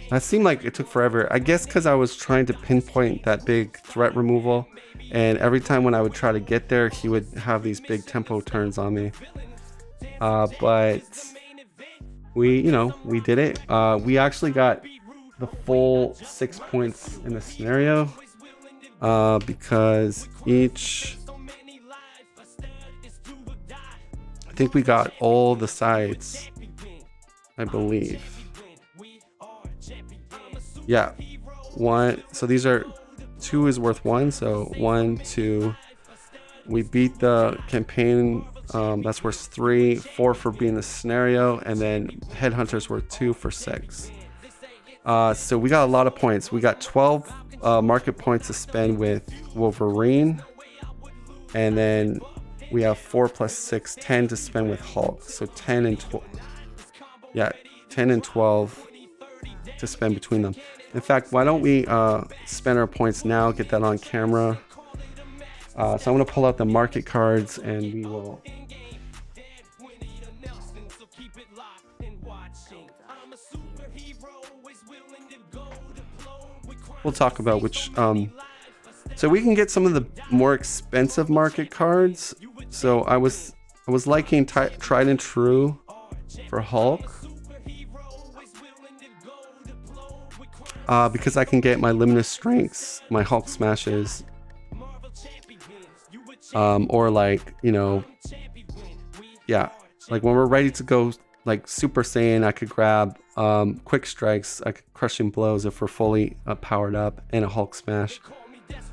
A: That seemed like it took forever. I guess because I was trying to pinpoint that big threat removal, and every time when I would try to get there, he would have these big tempo turns on me. But we, you know, we did it. We actually got the full 6 points in the scenario, because each, I think we got all the sides, I believe. Yeah, one. So these are, 2 is worth 1. So 1, 2. We beat the campaign. That's worth 3, 4 for being the scenario, and then Headhunter's worth 2 for 6. So we got a lot of points. We got 12 market points to spend with Wolverine, and then we have 4 plus 6, 10 to spend with Hulk. So 10 and 12. Yeah, 10 and 12 to spend between them. In fact, why don't we spend our points now, get that on camera. So I'm going to pull out the market cards, and we will... We'll talk about which... so we can get some of the more expensive market cards. So I was liking Tried and True for Hulk. Because I can get my limited strengths, my Hulk smashes, or like, you know, yeah, like when we're ready to go like Super Saiyan, I could grab quick strikes, I could crushing blows if we're fully powered up, and a Hulk smash.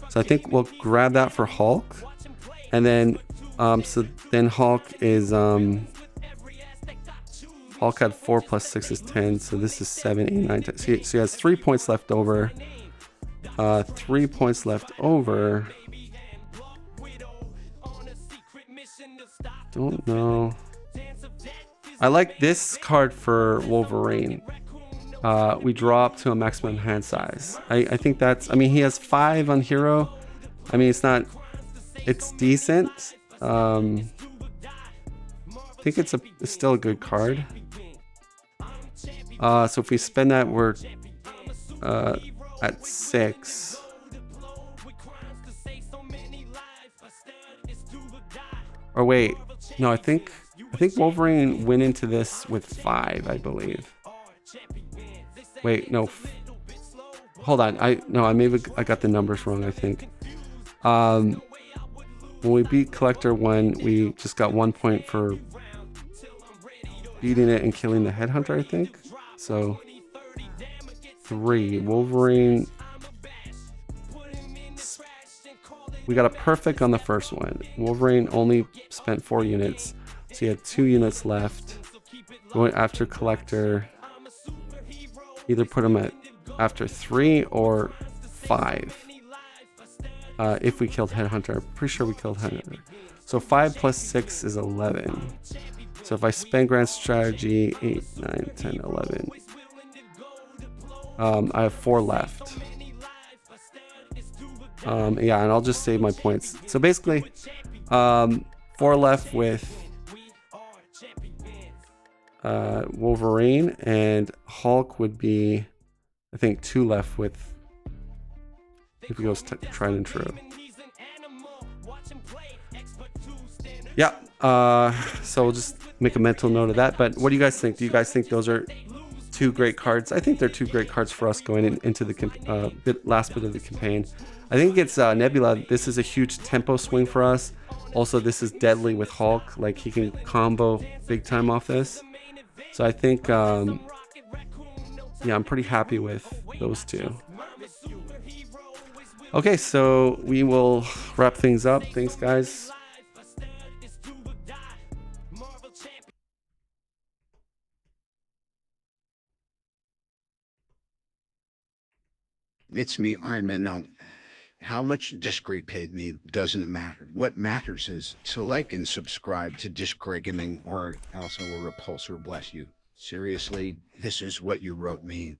A: So I think we'll grab that for Hulk, and then so then Hulk is Hulk had 4 plus 6 is 10, so this is 7, 8, 9, 10. So he has 3 points left over. 3 points left over. Don't know. I like this card for Wolverine. We draw up to a maximum hand size. I think that's, I mean, he has 5 on hero. I mean, it's not, it's decent. I think it's still a good card. So if we spend that, we're at 6. Or wait, no, I think Wolverine went into this with 5, I believe. Wait, no. Hold on. I got the numbers wrong, I think. When we beat Collector 1, we just got 1 point for beating it and killing the Headhunter, I think. So 3. Wolverine. We got a perfect on the first one. Wolverine only spent 4 units, so he had 2 units left. Going after Collector, either put him at after 3 or 5. If we killed Headhunter, I'm pretty sure we killed Headhunter. So 5 plus 6 is 11. So if I spend Grand Strategy, 8, 9, 10, 11. I have 4 left. Yeah, and I'll just save my points. So basically, 4 left with Wolverine, and Hulk would be, I think, 2 left with, if he goes Tried and True. Yeah, so we'll just make a mental note of that. But what do you guys think? Do you guys think those are 2 great cards? I think they're 2 great cards for us going into the last bit of the campaign. I think it's Nebula. This is a huge tempo swing for us. Also, this is deadly with Hulk. Like, he can combo big time off this. So I think, yeah, I'm pretty happy with those 2. Okay, so we will wrap things up. Thanks, guys.
F: It's me, Iron Man. Now, how much Disc Greg paid me doesn't matter. What matters is to like and subscribe to Disc Greg Gaming, or else I will repulsor bless you. Seriously, this is what you wrote me.